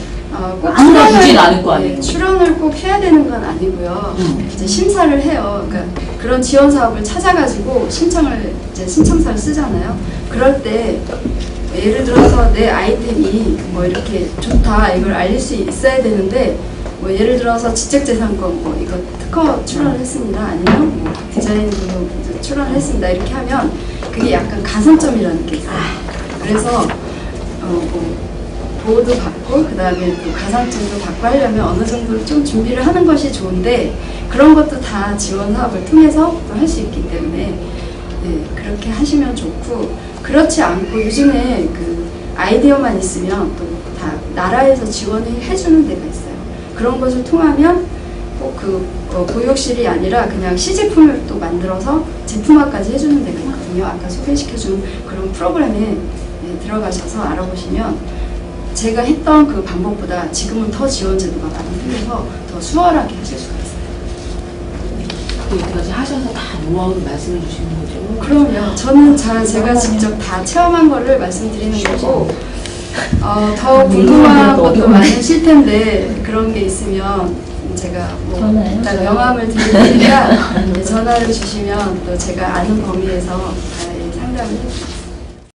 꼭 아무나 주진 않을 거 아니에요. 출원을 꼭 해야 되는 건 아니고요. 이제 심사를 해요. 그러니까 그런 지원 사업을 찾아가지고 신청서를 쓰잖아요. 그럴 때 예를 들어서 내 아이템이 이렇게 좋다, 이걸 알릴 수 있어야 되는데, 예를 들어서 지적재산권 이거 특허 출원을 했습니다. 아니면 디자인 등록 출원을 했습니다. 이렇게 하면 그게 약간 가산점이라는 게 있어요. 그래서 보호도 받고 그다음에 또 가산점도 받고 하려면 어느 정도 좀 준비를 하는 것이 좋은데 그런 것도 다 지원 사업을 통해서 또 할 수 있기 때문에 네, 그렇게 하시면 좋고 그렇지 않고 요즘에 그 아이디어만 있으면 또 다 나라에서 지원을 해주는 데가 있어요. 그런 것을 통하면 꼭 그 보육실이 아니라 그냥 시제품을 또 만들어서 제품화까지 해주는 데가 있거든요. 아까 소개시켜준 그런 프로그램에 네, 들어가셔서 알아보시면 제가 했던 그 방법보다 지금은 더 지원 제도가 많이 생겨서 더 수월하게 하실 수가 있어요. 여기까지 하셔서 다 노하우를 말씀해 주시는 거죠? 그럼요. 저는 제가 직접 다 체험한 거를 말씀드리는 거고 더 궁금한 것도 많으실 텐데 그런 게 있으면 제가 뭐 일단 명함을 드릴 테니까 전화를 주시면 또 제가 아는 범위에서 잘 상담을 해드릴게요.